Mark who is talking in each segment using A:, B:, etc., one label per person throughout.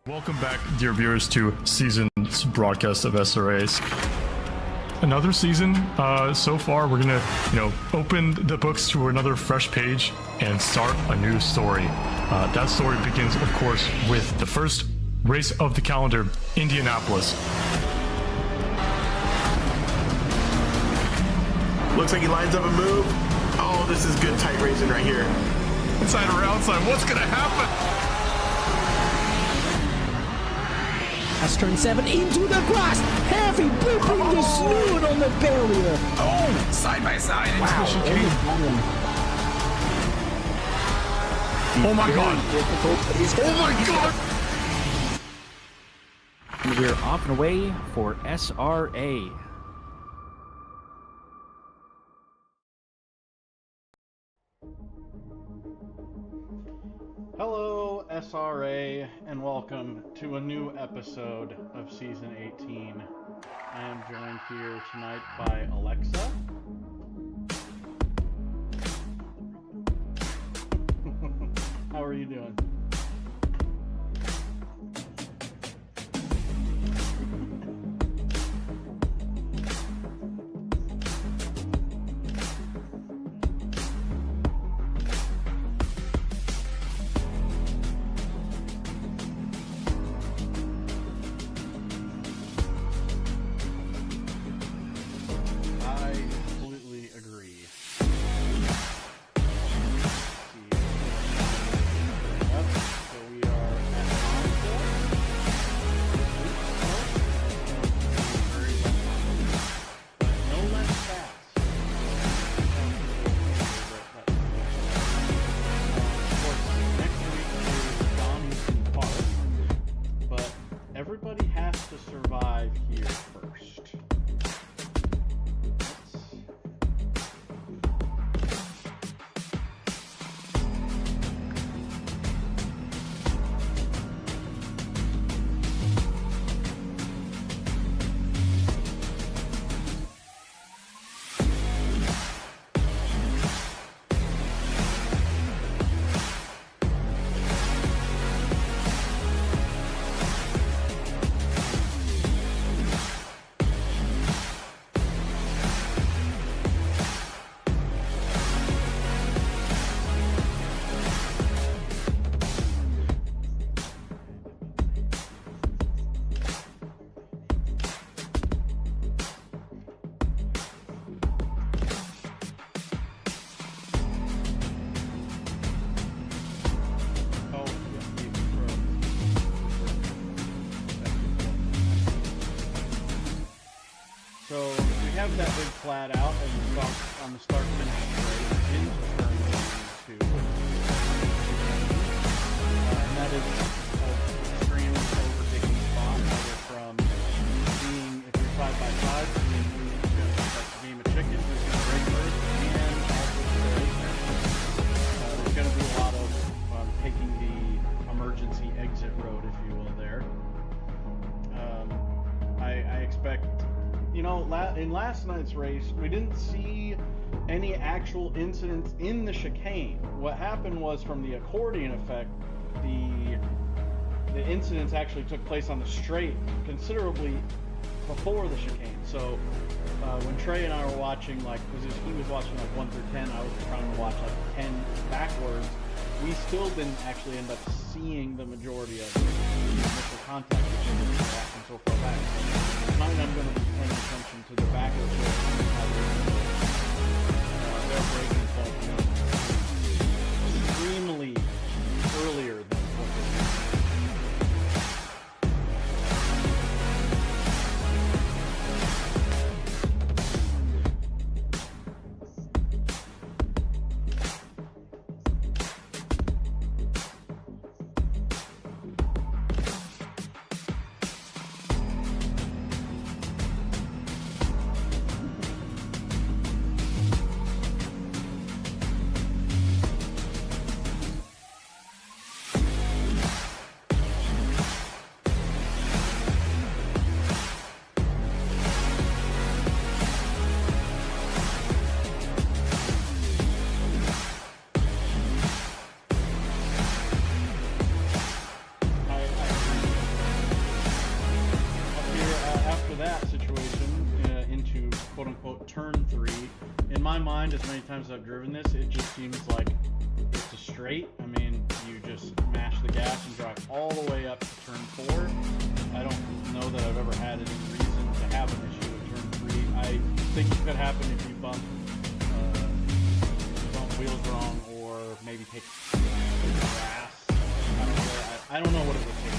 A: Welcome back, dear viewers, to season's broadcast of SRAs. Another season. So far, we're gonna, open the books to another fresh page and start a new story. That story begins, of course, with the first race of the calendar, Indianapolis.
B: Looks like he lines up a move. Oh, this is good tight racing right here.
A: Inside or outside, what's gonna happen?
C: As turn 7 into the grass, heavy blipping the snoot on the barrier.
A: Oh, side by side into the chicane. Oh my god. Oh my god.
D: And we're off and away for SRA.
E: Hello, SRA, and welcome to a new episode of Season 18. I am joined here tonight by Alexa. How are you doing? Everybody has to survive here first. So we have that big flat out and on the start finish straight into turn 1 and 2. And that is an extreme overtaking spot, either from being, if you're side by side, being just like a game of chicken, there's going to break first, and also there's going to be a lot of taking the emergency exit road, if you will, there. I expect, in last night's race, we didn't see any actual incidents in the chicane. What happened was, from the accordion effect, the incidents actually took place on the straight considerably before the chicane. So when Trey and I were watching, he was watching 1 through 10, I was trying to watch 10 backwards. We still didn't actually end up seeing the majority of the initial contact because it was happening so far back. Tonight I'm going to be paying attention to the back of the race and how their breaking point is extremely earlier than what they're doing. mind as many times as I've driven this, it just seems like it's a straight. I mean, you just mash the gas and drive all the way up to turn 4. I don't know that I've ever had any reason to have an issue at turn 3. I think it could happen if you bump wheels wrong, or maybe take the grass. I don't know what it would take.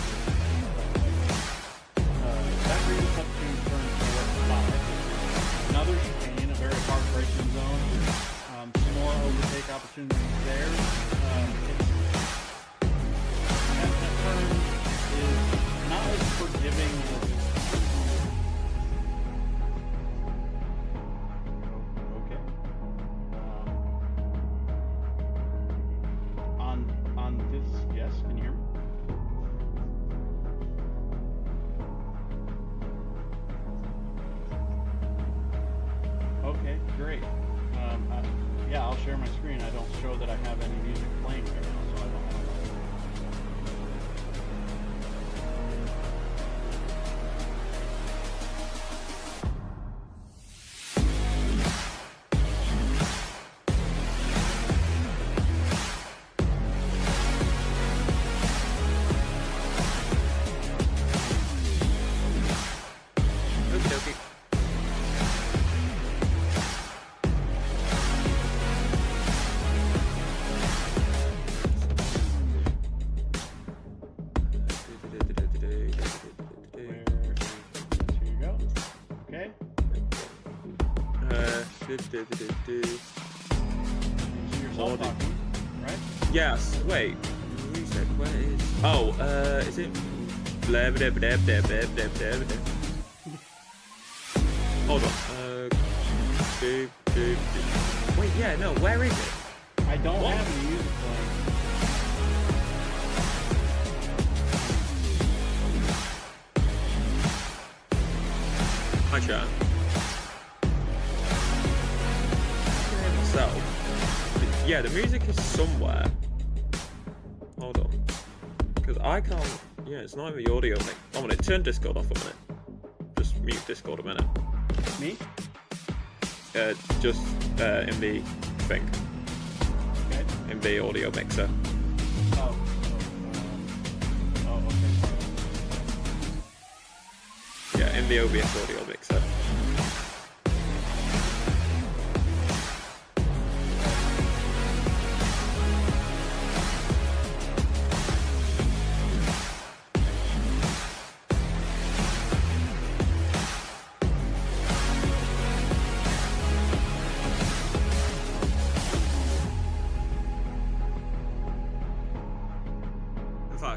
E: That brings us up to turn 4 5. Another chicane, a very hard braking zone. Some more overtake opportunities there. That turn is not as forgiving as share my screen. I don't show that I have any music playing right now, so I don't know. Yourself talking, right?
F: Yes. Wait. Music. Where is? Oh. Is it? Blah blah blah blah blah blah blah. Hold on. Wait. Yeah. No. Where is it?
E: I don't have any music playing.
F: Hi, chat. Yeah, the music is somewhere. Hold on. Because I can't... Yeah, it's not in the audio mix. Oh, minute. Turn Discord off a minute. Just mute Discord a minute.
E: Me?
F: Just in the thing.
E: Okay.
F: In the audio mixer.
E: Oh, okay.
F: Yeah, in the OBS audio mixer.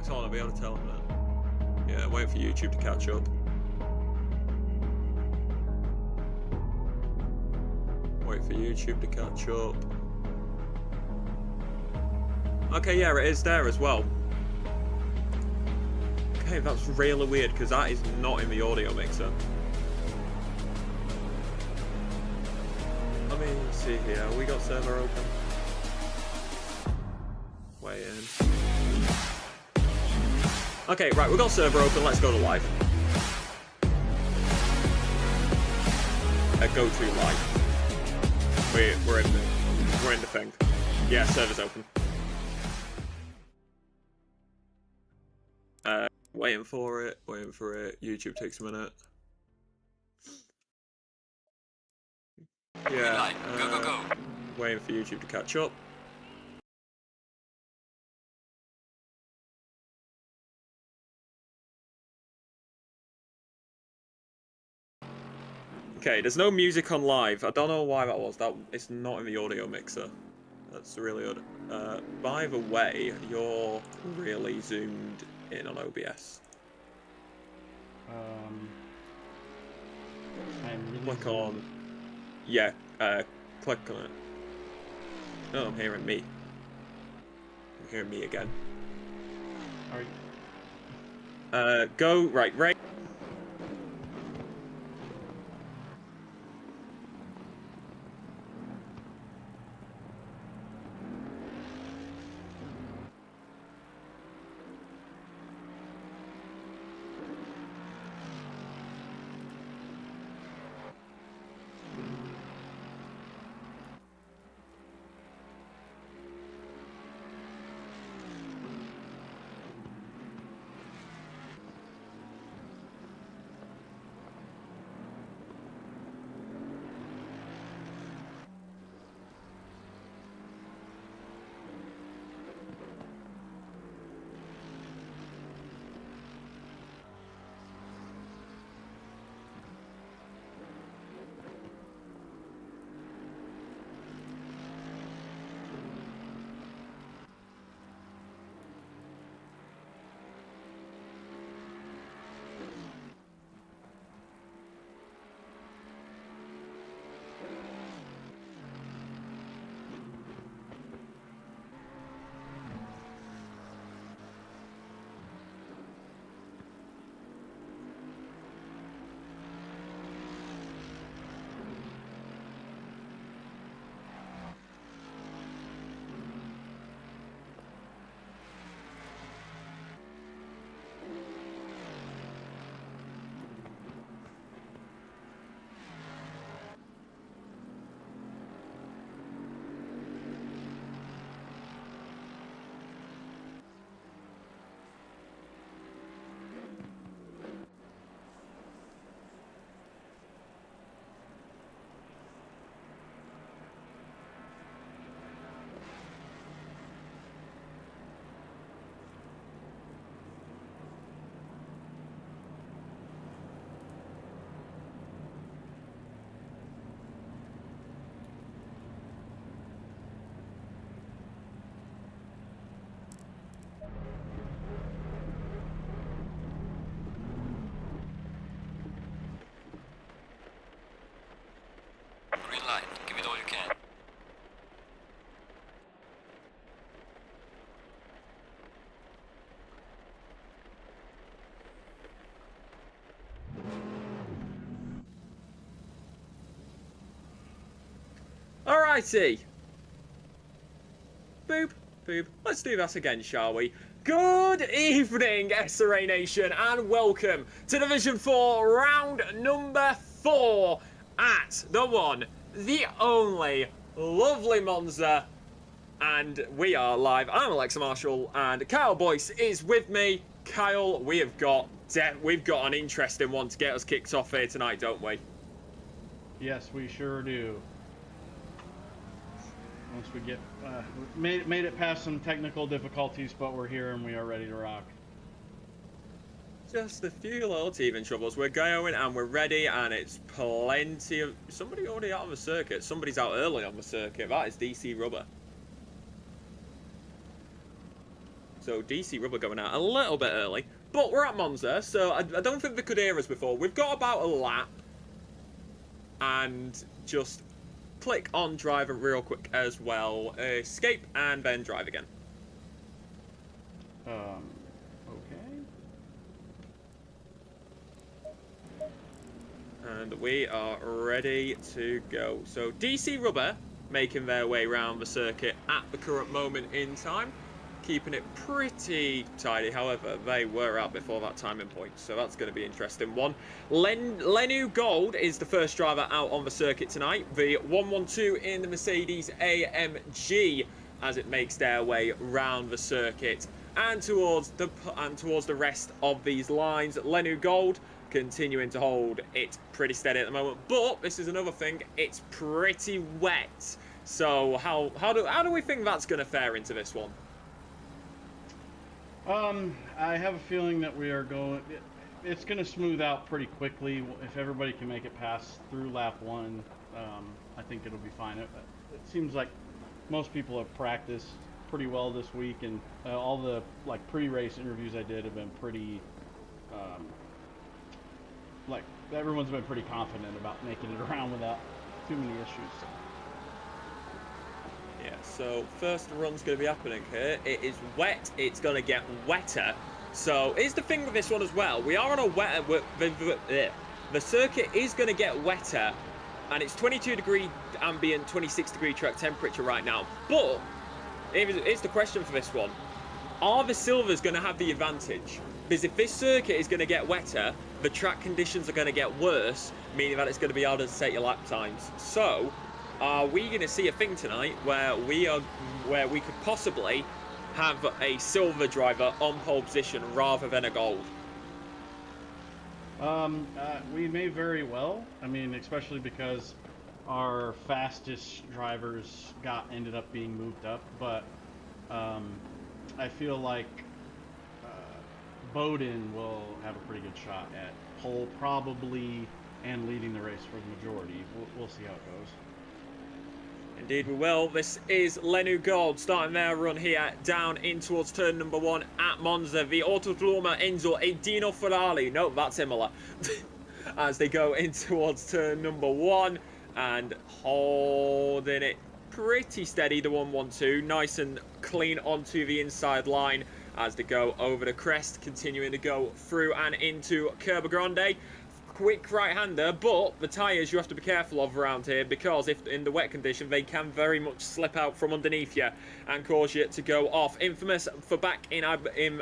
F: I'll be able to tell him that. Yeah, waiting for YouTube to catch up. Wait for YouTube to catch up. Okay, yeah, it is there as well. Okay, that's really weird because that is not in the audio mixer. Let me see here. We got server open. Way in. Okay, right, we've got server open, let's go to live. Go to live. We're in the thing. Yeah, server's open. Waiting for it. YouTube takes a minute. Yeah. Go. Waiting for YouTube to catch up. Okay, there's no music on live. I don't know why that was. It's not in the audio mixer. That's really odd. By the way, you're really zoomed in on OBS.
E: I'm really
F: click on. Yeah. Click on it. Oh, I'm hearing me. I'm hearing me again.
E: Are you?
F: Go right. Alrighty. Boop, boop. Let's do that again, shall we? Good evening, SRA Nation, and welcome to Division 4, round number 4 at the one, the only, lovely Monza. And we are live. I'm Alexa Marshall, and Kyle Boyce is with me. Kyle, we've got an interesting one to get us kicked off here tonight, don't we?
E: Yes, we sure do. Once we get made it past some technical difficulties, but we're here and we are ready to rock.
F: Just a few little teething troubles. We're going and we're ready, and it's plenty of... Somebody already out on the circuit. Somebody's out early on the circuit. That is DC Rubber. So DC Rubber going out a little bit early. But we're at Monza, so I don't think they could hear us before. We've got about a lap. And just click on driver real quick as well. Escape and then drive again.
E: Okay.
F: And we are ready to go. So DC Rubber making their way around the circuit at the current moment in time. Keeping it pretty tidy. However, they were out before that timing point, so that's going to be an interesting one. Lenu Gold is the first driver out on the circuit tonight. The 112 in the Mercedes AMG as it makes their way round the circuit and towards the rest of these lines. Lenu Gold continuing to hold it pretty steady at the moment, but this is another thing. It's pretty wet. So how do we think that's going to fare into this one?
E: I have a feeling that we are going... It's going to smooth out pretty quickly. If everybody can make it past through lap 1, I think it'll be fine. It seems like most people have practiced pretty well this week, and all the pre-race interviews I did have been pretty... everyone's been pretty confident about making it around without too many issues.
F: Yeah, so first run's going to be happening here. It is wet. It's going to get wetter. So here's the thing with this one as well. We are on a wetter... The circuit is going to get wetter. And it's 22-degree ambient, 26-degree track temperature right now. But here's the question for this one. Are the silvers going to have the advantage? Because if this circuit is going to get wetter, the track conditions are going to get worse, meaning that it's going to be harder to set your lap times. So... are we going to see a thing tonight where we could possibly have a silver driver on pole position rather than a gold?
E: We may very well. I mean, especially because our fastest drivers ended up being moved up. But I feel like Bowden will have a pretty good shot at pole probably and leading the race for the majority. We'll see how it goes.
F: Indeed we will. This is Lenu Gold starting their run here down in towards turn number 1 at Monza. The Autodroma Enzo e Dino Ferrari. No, that's Imola. As they go in towards turn number 1 and holding it pretty steady, the 112. Nice and clean onto the inside line as they go over the crest, continuing to go through and into Curva Grande. Quick right-hander, but the tyres you have to be careful of around here, because if in the wet condition they can very much slip out from underneath you and cause you to go off. Infamous for back in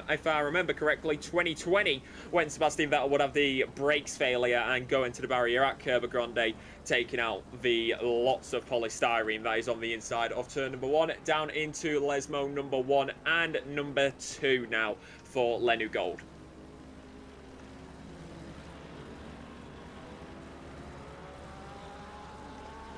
F: if I remember correctly, 2020, when Sebastian Vettel would have the brakes failure and go into the barrier at Curva Grande, taking out the lots of polystyrene that is on the inside of turn number 1, down into Lesmo number 1 and number 2 now for Lenu Gold.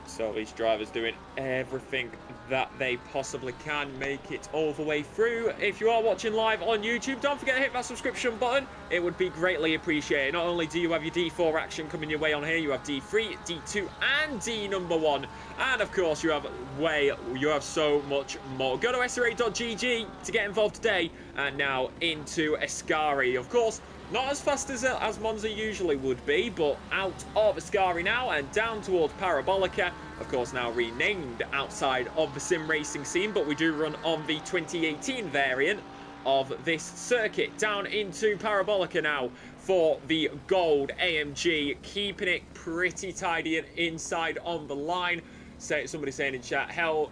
F: So these drivers doing everything that they possibly can, make it all the way through. If you are watching live on YouTube, don't forget to hit that subscription button. It would be greatly appreciated. Not only do you have your D4 action coming your way on here, you have D3, D2 and D number 1. And of course you have so much more. Go to SRA.gg to get involved today. And now into Ascari. Of course, not as fast as Monza usually would be, but out of Ascari now and down towards Parabolica. Of course, now renamed outside of the sim racing scene, but we do run on the 2018 variant of this circuit. Down into Parabolica now for the gold AMG, keeping it pretty tidy and inside on the line. Somebody saying in chat, hell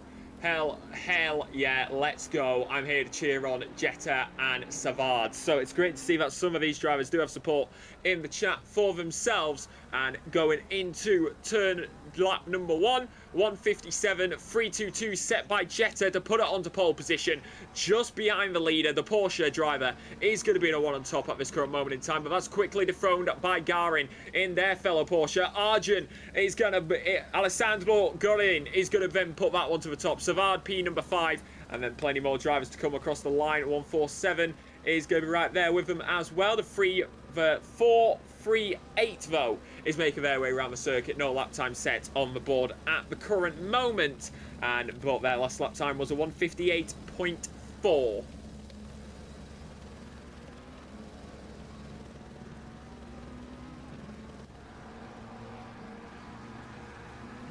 F: yeah, let's go. I'm here to cheer on Jetta and Savard. So it's great to see that some of these drivers do have support in the chat for themselves. And going into turn lap number 1, 157.322 set by Jetta to put it onto pole position just behind the leader. The Porsche driver is going to be the one on top at this current moment in time, but that's quickly dethroned by Garin in their fellow Porsche. Arjun is going to be, Alessandro Gorin is going to then put that one to the top. Savard P number 5, and then plenty more drivers to come across the line. 147 is going to be right there with them as well. The 438 though is making their way around the circuit. No lap time set on the board at the current moment, but their last lap time was a 158.4.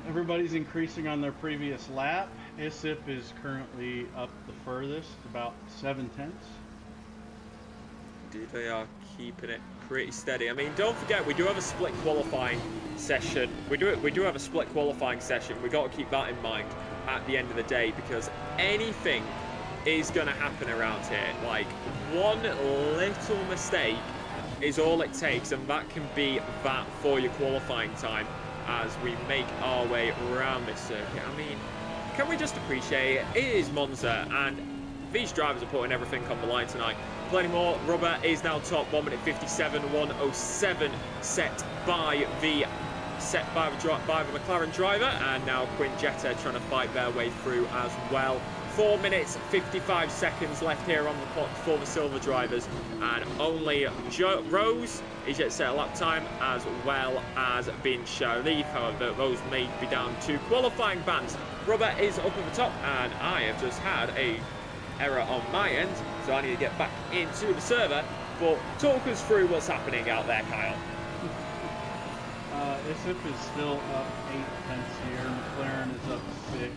E: Everybody's increasing on their previous lap. ISIP is currently up the furthest, about 7/10.
F: Indeed, they are keeping it pretty steady. I mean, don't forget, we do have a split qualifying session. We do have a split qualifying session. We've got to keep that in mind at the end of the day, because anything is going to happen around here. Like, one little mistake is all it takes, and that can be that for your qualifying time as we make our way around this circuit. I mean, can we just appreciate it? It is Monza, and these drivers are putting everything on the line tonight. Plenty more. Rubber is now top, 1 minute 57.107 set by the McLaren driver, and now Quinn Jetta trying to fight their way through as well. 4 minutes 55 seconds left here on the clock for the silver drivers, and only Rose is yet set a lap time, as well as Bin Sharif. However, those may be down to qualifying bans. Rubber is up at the top, and I have just had a error on my end, so I need to get back into the server. But talk us through what's happening out there, Kyle.
E: ISIP is still up 8/10 here. McLaren is up 6.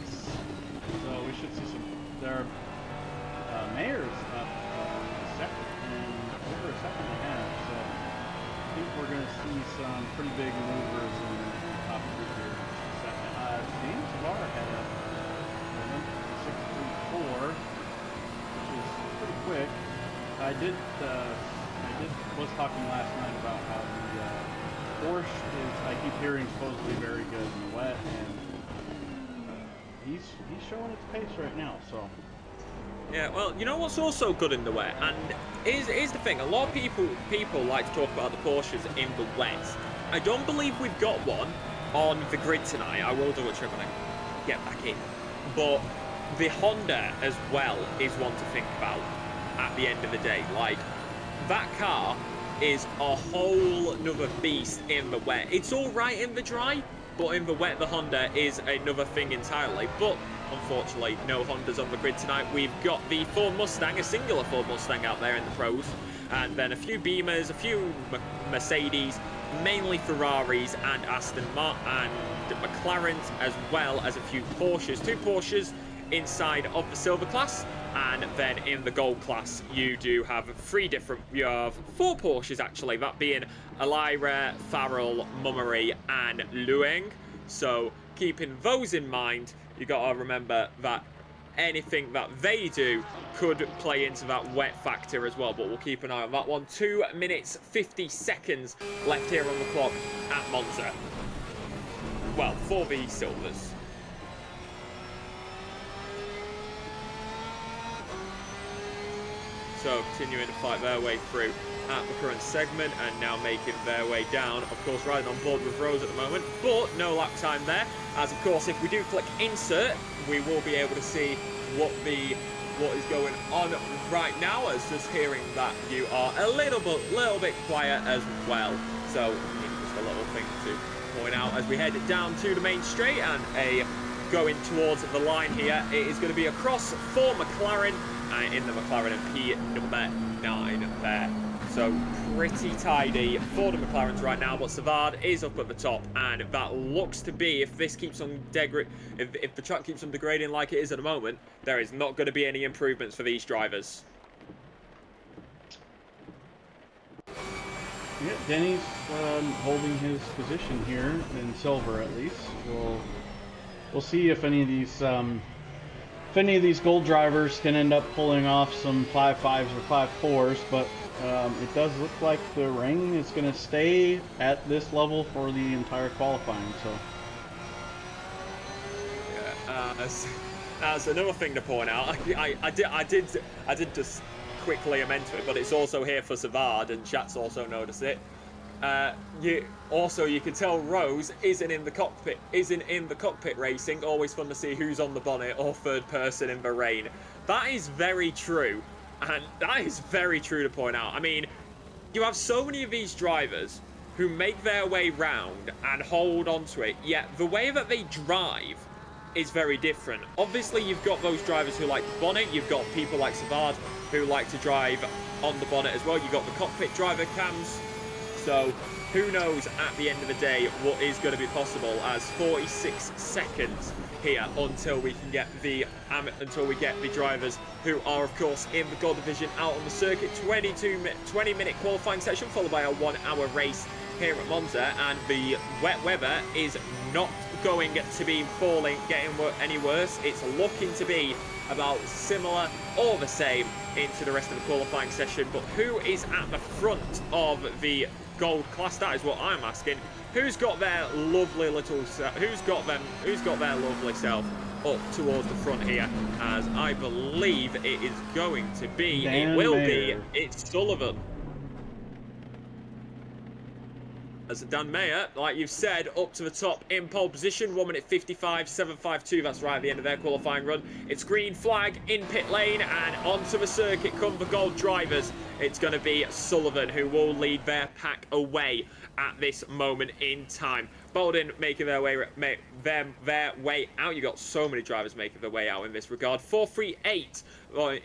E: So we should see some. Their Mayer's up second and over a second and a half. So I think we're going to see some pretty big movers in the top group here. Second, James Savard had a 6.34, which is pretty quick. I was talking last night about how the Porsche is, I keep hearing, supposedly very good in the wet, and he's showing its pace right now. So
F: yeah, well, you know what's also good in the wet, and here's the thing: a lot of people like to talk about the Porsches in the wet. I don't believe we've got one on the grid tonight. I will double check when I get back in, but the Honda as well is one to think about at the end of the day. Like, that car is a whole nother beast in the wet. It's all right in the dry, but in the wet, the Honda is another thing entirely. But unfortunately, no Hondas on the grid tonight. We've got the Ford Mustang, a singular Ford Mustang out there in the pros, and then a few Beamers, a few Mercedes, mainly Ferraris and Aston Martin and McLarens, as well as a few Porsches. 2 Porsches inside of the silver class, and then in the gold class you do have 4 Porsches actually, that being Elira, Farrell, Mummery and Lueng. So keeping those in mind, you got to remember that anything that they do could play into that wet factor as well, but we'll keep an eye on that one. 2 minutes 50 seconds left here on the clock at Monza, well, for the silvers. So continuing to fight their way through at the current segment, and now making their way down, of course riding on board with Rose at the moment, but no lap time there, as of course if we do click insert we will be able to see what is going on right now, as just hearing that you are a little bit quiet as well. So just a little thing to point out as we head down to the main straight, and going towards the line here, it is going to be across for McLaren, in the McLaren P number 9 there. So pretty tidy for the McLarens right now, but Savard is up at the top, and that looks to be, if this keeps on if the track keeps on degrading like it is at the moment, there is not going to be any improvements for these drivers.
E: yeah, Denny's holding his position here in silver at least. We'll we'll see if any of these gold drivers can end up pulling off some 5.5s or 5.4s, but it does look like the ring is going to stay at this level for the entire qualifying. So.
F: As another thing to point out, I did just quickly amend to it, but it's also here for Savard, and chat's also noticed it. You can tell Rose isn't in the cockpit racing. Always fun to see who's on the bonnet or third person in the rain. That is very true, and that is very true to point out. I mean, you have so many of these drivers who make their way round and hold onto it, yet the way that they drive is very different. Obviously, you've got those drivers who like the bonnet. You've got people like Savard who like to drive on the bonnet as well. You've got the cockpit driver cams. So who knows at the end of the day what is going to be possible, as 46 seconds here until we can get the drivers who are of course in the gold division out on the circuit. 20-minute qualifying session followed by a 1-hour race here at Monza, and the wet weather is not going to be getting any worse. It's looking to be about similar or the same into the rest of the qualifying session. But who is at the front of the gold class? That is what I'm asking. Who's got their lovely little who's got their lovely self up towards the front here? As I believe it is going to be it's Sullivan. As Dan Mayer, like you've said, up to the top in pole position, 1 minute 55.752. That's right at the end of their qualifying run. It's green flag in pit lane, and onto the circuit come the gold drivers. It's going to be Sullivan who will lead their pack away at this moment in time. Bolden making their way out. You got so many drivers making their way out in this regard. 438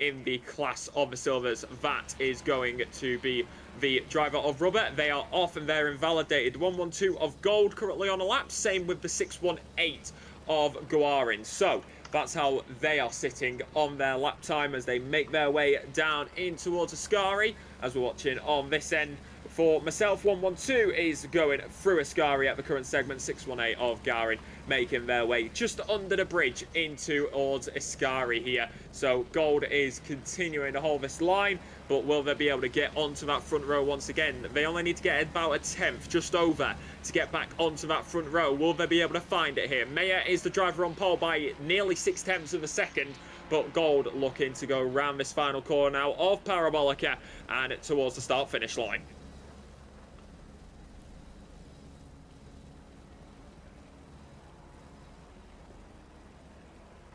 F: in the class of the silvers. That is going to be the driver of rubber. They are off and they're invalidated. 112 of gold currently on a lap. Same with the 618 of Guarin. So that's how they are sitting on their lap time as they make their way down in towards Ascari. As we're watching on this end, for myself, 112 is going through Ascari at the current segment. 618 of Garin making their way just under the bridge into towards Ascari here. So gold is continuing to hold this line, but will they be able to get onto that front row once again? They only need to get about a tenth, just over, to get back onto that front row. Will they be able to find it here? Mayer is the driver on pole by nearly 0.6 of a second. But gold looking to go around this final corner now of Parabolica and towards the start-finish line.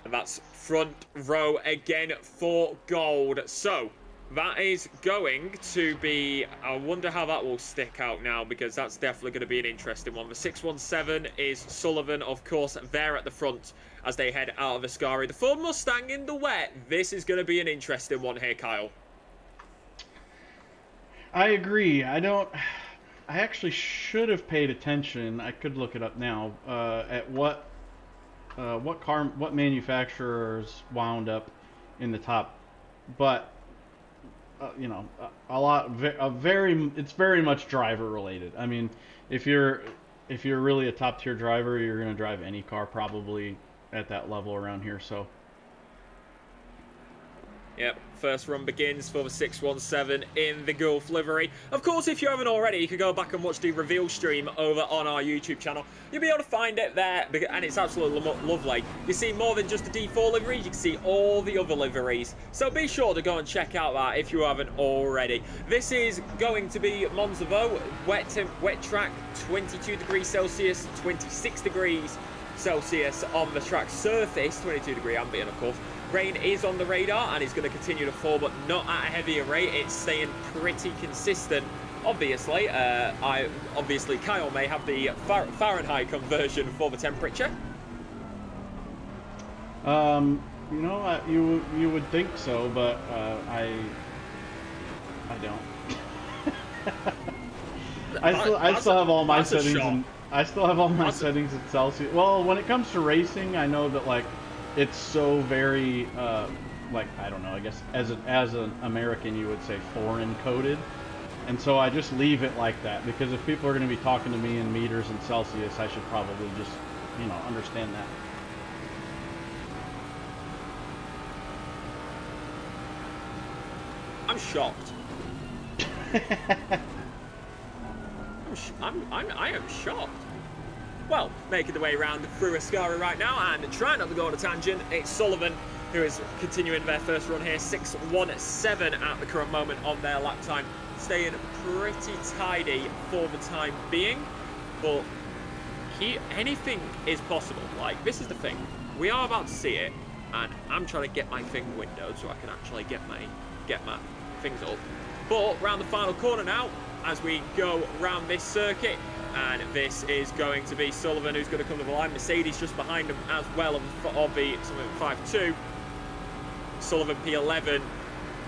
F: And that's front row again for gold. So that is going to be, I wonder how that will stick out now, because that's definitely going to be an interesting one. The 617 is Sullivan, of course, there at the front as they head out of Ascari. The Ford Mustang in the wet. This is going to be an interesting one here, Kyle.
E: I agree. I actually should have paid attention. I could look it up now at what manufacturers wound up in the top, but you know, it's very much driver related. I mean, if you're really a top tier driver, you're going to drive any car probably at that level around here. So
F: yep, first run begins for the 617 in the Gulf livery. Of course, if you haven't already, you can go back and watch the reveal stream over on our YouTube channel. You'll be able to find it there, and it's absolutely lovely. You see more than just the D4 liveries, you can see all the other liveries. So be sure to go and check out that if you haven't already. This is going to be Monza though, wet track, 22 degrees Celsius, 26 degrees Celsius on the track surface, 22 degree ambient of course. Rain is on the radar and is going to continue to fall, but not at a heavier rate. It's staying pretty consistent. Obviously, Kyle may have the Fahrenheit conversion for the temperature.
E: You know, you would think so, but I don't. I still have all my settings in, I still have all my settings in Celsius. Well, when it comes to racing, I know that like it's so very like, I don't know, I guess as an American you would say foreign coded, and so I just leave it like that, because if people are going to be talking to me in meters and Celsius, I should probably just, you know, understand that.
F: I'm shocked. I am shocked. Well, making the way around through Ascari right now and trying not to go on a tangent, it's Sullivan who is continuing their first run here, 6:17 at the current moment on their lap time, staying pretty tidy for the time being, but anything is possible. Like, this is the thing, we are about to see it, and I'm trying to get my thing windowed so I can actually get my things up. But round the final corner now, as we go round this circuit, and this is going to be Sullivan who's going to come to the line. Mercedes just behind him as well of the 5.2. Sullivan P11,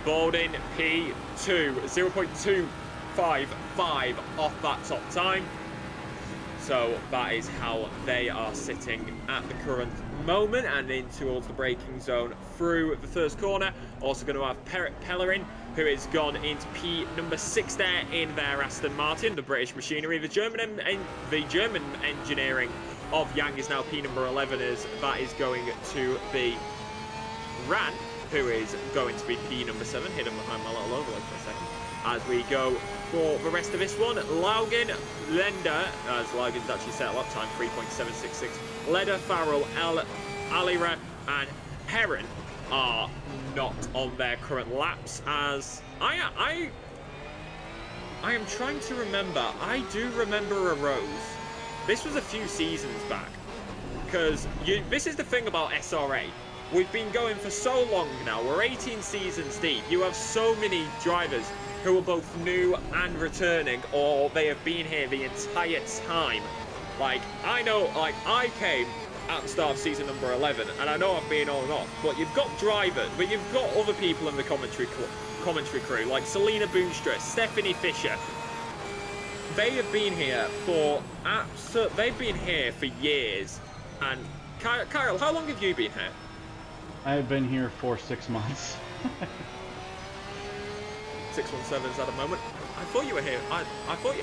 F: Baldwin P2, 0.255 off that top time. So that is how they are sitting at the current moment, and in towards the braking zone through the first corner. Also going to have Pellerin, who has gone into P number 6 there in their Aston Martin, the British machinery. The German engineering of Yang is now P number 11, as that is going to be Ran, who is going to be P number 7, hidden behind my little overlay for a second. As we go for the rest of this one, Laugen, Lender, as Laugen's actually set a lap time, 3.766. Leder, Farrell, Alira, and Heron are not on their current laps, as I am trying to remember. I do remember a Rose. This was a few seasons back, because this is the thing about SRA. We've been going for so long now. We're 18 seasons deep. You have so many drivers who are both new and returning, or they have been here the entire time. Like, I know, like, I came at the start of season number 11, and I know I've been on and off, but you've got drivers, but you've got other people in the commentary crew, like Selena Boonstra, Stephanie Fisher. They have been here for they've been here for years. And Kyle, how long have you been here?
E: I've been here for 6 months.
F: 617's at the moment. I thought you were here. I thought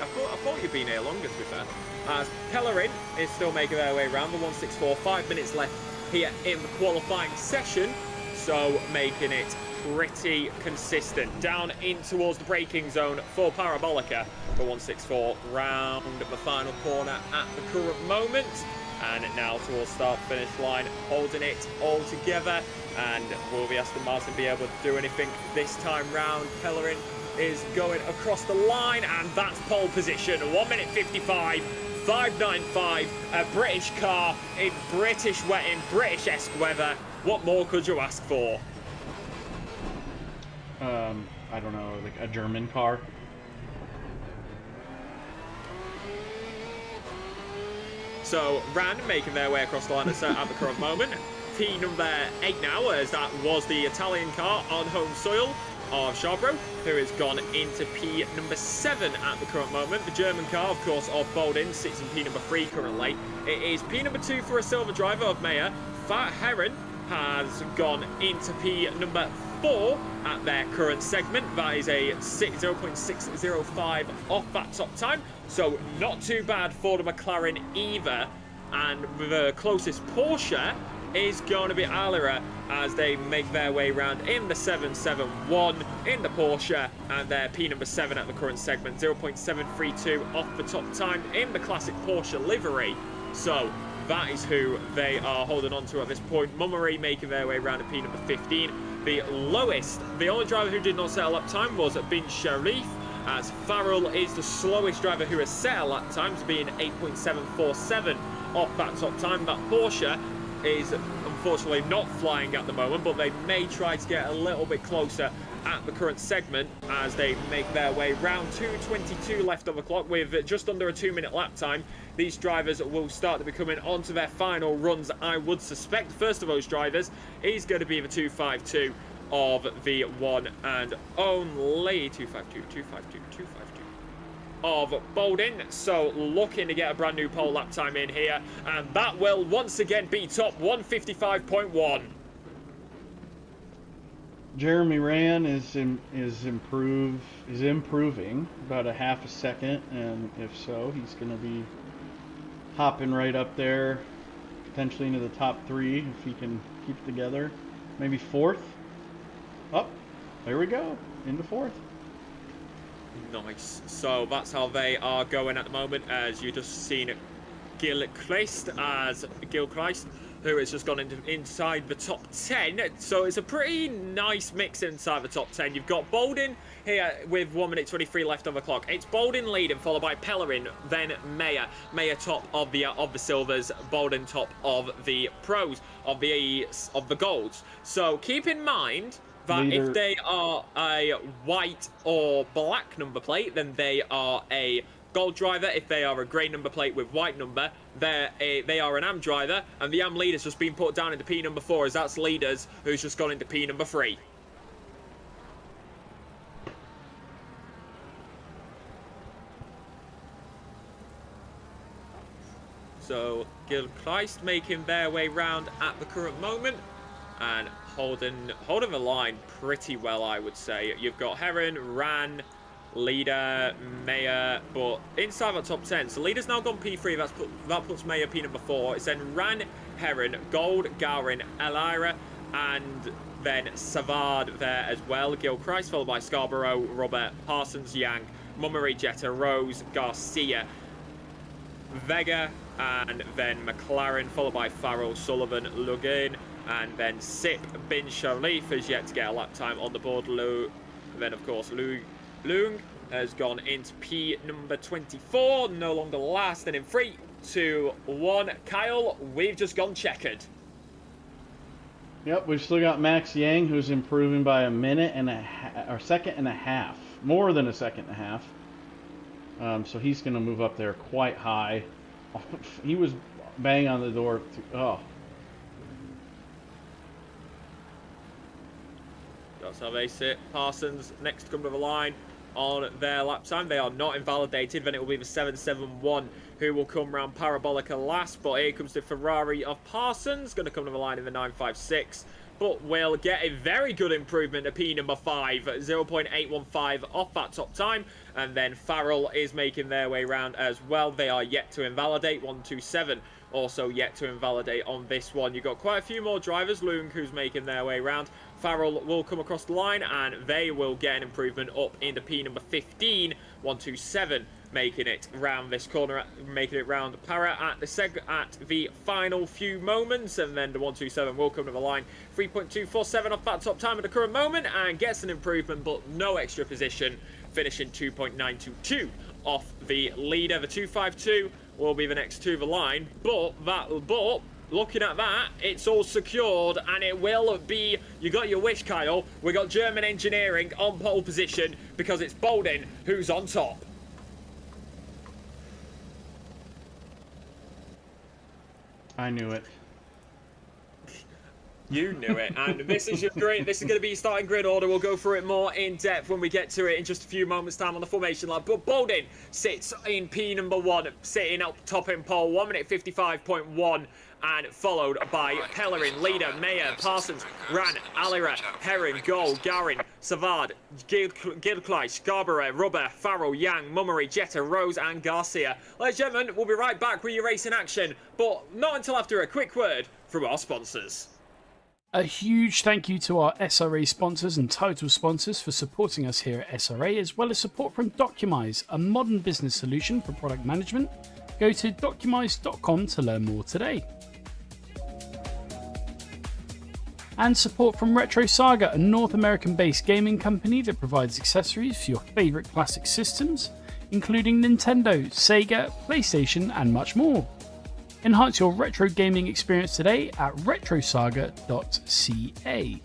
F: you'd been here longer, to be fair. As Pellerin is still making their way around the 164. 5 minutes left here in the qualifying session, so making it pretty consistent. Down in towards the braking zone for Parabolica. The 164 round the final corner at the current moment. And now towards start-finish line, holding it all together. And will the Aston Martin be able to do anything this time round? Pellerin is going across the line, and that's pole position. 1 minute 55, 5.95. A British car in British wetting, British-esque weather. What more could you ask for?
E: I don't know, like a German car.
F: So, Ran making their way across the line at the current moment. P number 8 now, as that was the Italian car on home soil of Charbro, who has gone into P number 7 at the current moment. The German car, of course, of Baldwin, sits in P number 3 currently. It is P number 2 for a silver driver of Meyer. Fat Heron has gone into P number 4 at their current segment. That is a 0.605 off that top time, so not too bad for the McLaren either. And the closest Porsche is going to be Alira, as they make their way around in the 771 in the Porsche, and they're P number 7 at the current segment, 0.732 off the top time in the classic Porsche livery. So that is who they are holding on to at this point. Mummery making their way around at P number 15. The lowest, the only driver who did not set a lap time was Bin Sharif, as Farrell is the slowest driver who has set a lap time, being 8.747 off that top time. That Porsche is unfortunately not flying at the moment, but they may try to get a little bit closer at the current segment as they make their way round 2:22 left on the clock with just under a 2-minute lap time. These drivers will start to be coming onto their final runs, I would suspect. First of those drivers is going to be the 252 of the one and only 252 of Baldwin. So looking to get a brand new pole lap time in here, and that will once again be top 155.1.
E: Jeremy Ran is improving about a half a second, and if so, he's going to be hopping right up there, potentially into the top 3 if he can keep it together. Maybe 4th. Oh, there we go. into 4th.
F: Nice. So that's how they are going at the moment, as you just seen Gilchrist, who has just gone inside the top 10. So it's a pretty nice mix inside the top 10. You've got Bolden here with 1 minute 23 left on the clock. It's Bolden leading, followed by Pellerin, then Mayer. Mayer top of the silvers, Bolden top of the pros, of the golds. So keep in mind that if they are a white or black number plate, then they are a gold driver. If they are a grey number plate with white number, they are an AM driver, and the AM leader's just been put down into P number 4, as that's leaders who's just gone into P number 3. So Gilchrist making their way round at the current moment and holding the line pretty well, I would say. You've got Heron, Ran, Leader, Mayer, but inside the top 10. So Leader's now gone P3, that puts Mayer P number 4. It's then Ran, Heron, Gold, Garin, Elira, and then Savard there as well. Gilchrist, followed by Scarborough, Robert, Parsons, Yang, Mummery, Jetta, Rose, Garcia, Vega, and then McLaren, followed by Farrell, Sullivan, Lugin, and then Sip Bin Sharif has yet to get a lap time on the board. Then, of course, Leung has gone into P number 24, no longer last. And in 3, 2, 1, Kyle, we've just gone checkered.
E: Yep, we've still got Max Yang, who's improving by a minute and a half, or second and a half, more than a second and a half. So he's going to move up there quite high. He was banging on the door.
F: That's how they sit. Parsons next to come to the line on their lap time. They are not invalidated. Then it will be the 771 who will come round Parabolica last. But here comes the Ferrari of Parsons. Going to come to the line in the 956. But will get a very good improvement to P number 5, 0.815 off that top time. And then Farrell is making their way round as well. They are yet to invalidate. 127 also yet to invalidate on this one. You've got quite a few more drivers. Leung, who's making their way round. Farrell will come across the line, and they will get an improvement up into P number 15, 127, making it round this corner, making it round Para at the final few moments, and then the 127 will come to the line, 3.247 off that top time at the current moment, and gets an improvement, but no extra position, finishing 2.922 off the leader. The 252 will be the next to the line, but looking at that, it's all secured, and it will be, you got your wish, Kyle. We got German Engineering on pole position because it's Bolden who's on top.
E: I knew it.
F: You knew it, and this is your grid. This is going to be your starting grid order. We'll go through it more in depth when we get to it in just a few moments' time on the formation lab. But Bolden sits in P number 1, sitting up top in pole, 1 minute 55.1, and followed by Pellerin, Leader, Mayer, Parsons, Ran, Alira, Heron, Gold, Garin, Savard, Gilchrist, Scarborough, Rubber, Farrell, Yang, Mummery, Jetta, Rose, and Garcia. Ladies and gentlemen, we'll be right back with your racing action, but not until after a quick word from our sponsors.
C: A huge thank you to our SRA sponsors and title sponsors for supporting us here at SRA, as well as support from Documise, a modern business solution for product management. Go to documise.com to learn more today. And support from Retro Saga, a North American based gaming company that provides accessories for your favourite classic systems, including Nintendo, Sega, PlayStation, and much more. Enhance your retro gaming experience today at retrosaga.ca.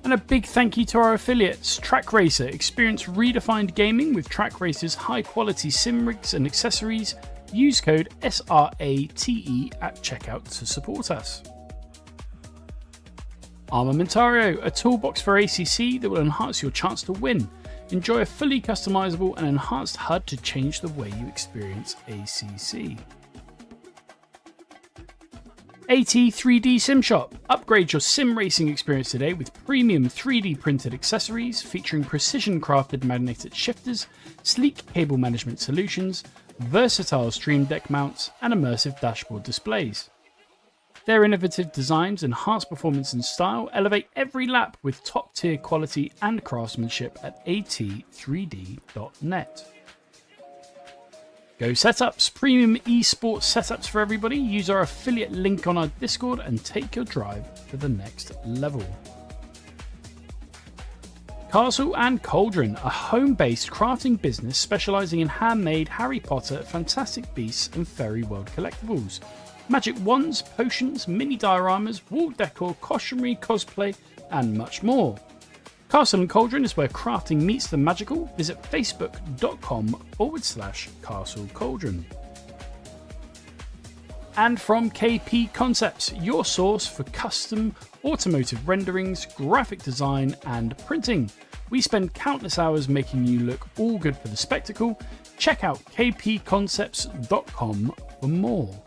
C: And a big thank you to our affiliates, Track Racer. Experience redefined gaming with Track Racer's high quality sim rigs and accessories. Use code SRATE at checkout to support us. Armamentario, a toolbox for ACC that will enhance your chance to win. Enjoy a fully customizable and enhanced HUD to change the way you experience ACC. AT3D Sim Shop. Upgrade your sim racing experience today with premium 3D printed accessories featuring precision crafted magnetic shifters, sleek cable management solutions, versatile stream deck mounts, and immersive dashboard displays. Their innovative designs enhance performance and style, elevate every lap with top-tier quality and craftsmanship at at3d.net. Go Setups, premium esports setups for everybody. Use our affiliate link on our Discord and take your drive to the next level. Castle and Cauldron, a home-based crafting business specialising in handmade Harry Potter, Fantastic Beasts and Fairy World collectibles. Magic wands, potions, mini dioramas, wall decor, costumery, cosplay and much more. Castle and Cauldron is where crafting meets the magical. Visit facebook.com/Castle Cauldron. And from KP Concepts, your source for custom automotive renderings, graphic design, and printing. We spend countless hours making you look all good for the spectacle. Check out kpconcepts.com for more.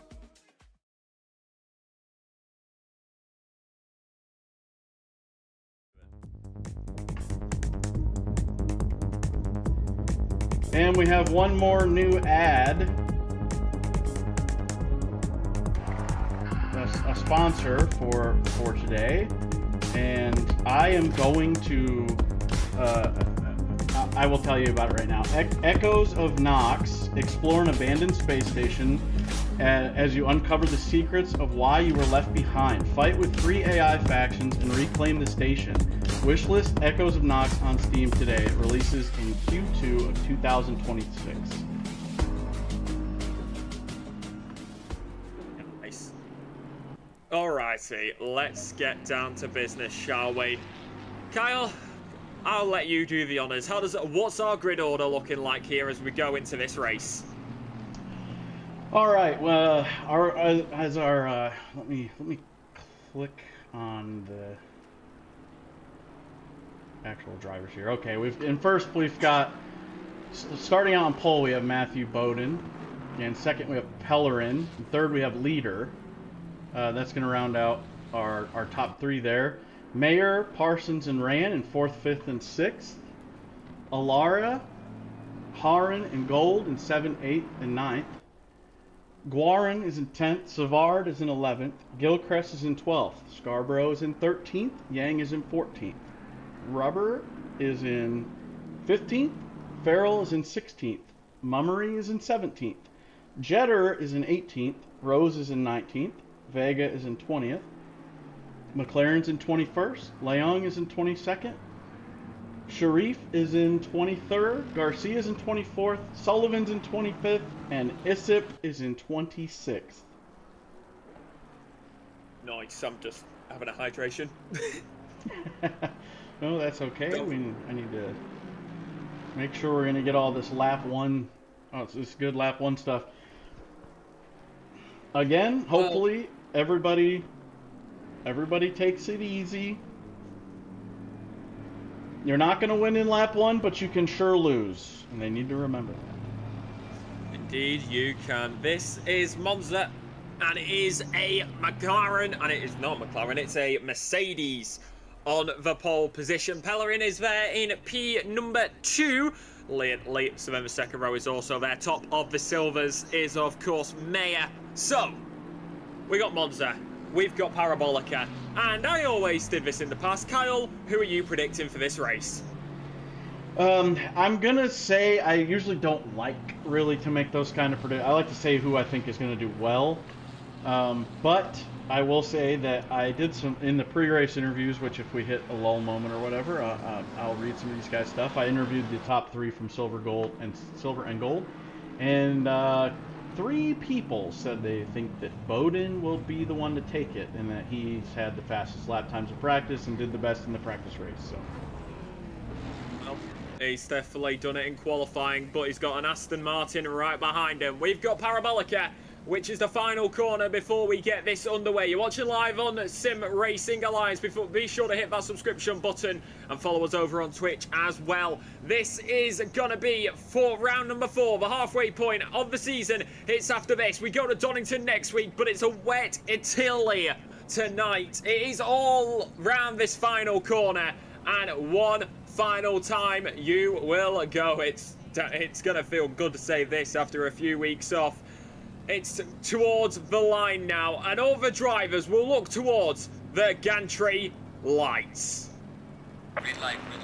E: And we have one more new ad. A sponsor for today, and I am going to I will tell you about it right now. Echoes of Nox, explore an abandoned space station as you uncover the secrets of why you were left behind. Fight with 3 AI factions and reclaim the station. Wishlist Echoes of Nox on Steam today. It releases in Q2 of 2026.
F: Alrighty, let's get down to business, shall we? Kyle, I'll let you do the honors. What's our grid order looking like here as we go into this race?
E: All right. Well, let me click on the actual drivers here. Okay, we've got starting out on pole we have Matthew Bowden, and second we have Pellerin, and third we have Leader. That's going to round out our top 3 there. Mayer, Parsons, and Rand in 4th, 5th, and 6th. Alara, Haran, and Gold in 7th, 8th, and 9th. Guarin is in 10th. Savard is in 11th. Gilchrist is in 12th. Scarborough is in 13th. Yang is in 14th. Rubber is in 15th. Farrell is in 16th. Mummery is in 17th. Jetter is in 18th. Rose is in 19th. Vega is in 20th. McLaren's in 21st. Leong is in 22nd. Sharif is in 23rd. Garcia is in 24th. Sullivan's in 25th. And Isip is in 26th.
F: Nice, I'm just having a hydration.
E: No, that's okay. I need to make sure we're going to get all this lap 1. Oh, it's this good lap 1 stuff. Again, hopefully everybody takes it easy. You're not going to win in lap 1, but you can sure lose, and they need to remember that.
F: Indeed, you can. This is Monza, and it is a McLaren, and it is not McLaren, it's a Mercedes on the pole position. Pellerin is there in P number 2. Late, so then the second row is also there. Top of the silvers is, of course, Mayer. So, we got Monza, we've got Parabolica, and I always did this in the past. Kyle, who are you predicting for this race?
E: I'm going to say I usually don't like really to make those kind of predictions. I like to say who I think is going to do well. But I will say that I did some in the pre-race interviews, which if we hit a lull moment or whatever, I'll read some of these guys' stuff. I interviewed the top 3 from silver and gold, and 3 people said they think that Bowden will be the one to take it, and that he's had the fastest lap times in practice and did the best in the practice race. So.
F: Well, he's definitely done it in qualifying, but he's got an Aston Martin right behind him. We've got Parabolica, which is the final corner before we get this underway. You're watching live on Sim Racing Alliance. Be sure to hit that subscription button and follow us over on Twitch as well. This is going to be for round number 4, the halfway point of the season. It's after this. We go to Donington next week, but it's a wet Italy tonight. It is all round this final corner, and one final time you will go. It's going to feel good to say this after a few weeks off. It's towards the line now, and all the drivers will look towards the gantry lights.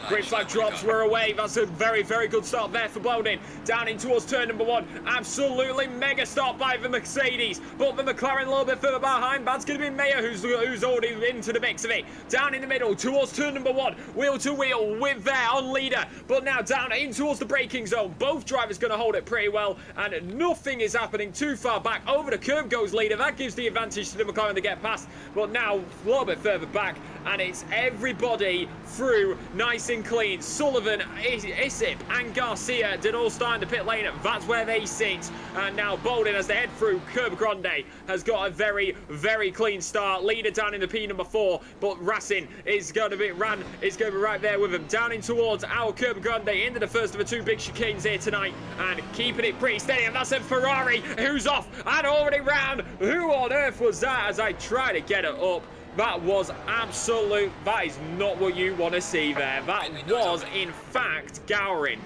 F: Green flag drops, we're away. That's a very, very good start there for Bowden. Down in towards turn number 1. Absolutely mega start by the Mercedes. But the McLaren a little bit further behind. That's going to be Mayer who's already into the mix of it. Down in the middle towards turn number 1. Wheel to wheel with there on leader. But now down in towards the braking zone. Both drivers going to hold it pretty well. And nothing is happening too far back. Over the curb goes leader. That gives the advantage to the McLaren to get past. But now a little bit further back. And it's everybody through nice and clean. Sullivan, Isip and Garcia did all start in the pit lane. That's where they sit. And now Bowden, as they head through Curb Grande, has got a very, very clean start. Leader down in the P number 4, but Racing is going to be right there with him. Down in towards our Curb Grande into the first of the 2 big chicanes here tonight, and keeping it pretty steady. And that's a Ferrari who's off and already round. Who on earth was that? As I try to get it up. That was absolute. That is not what you want to see there. That was, in fact, Gowrin.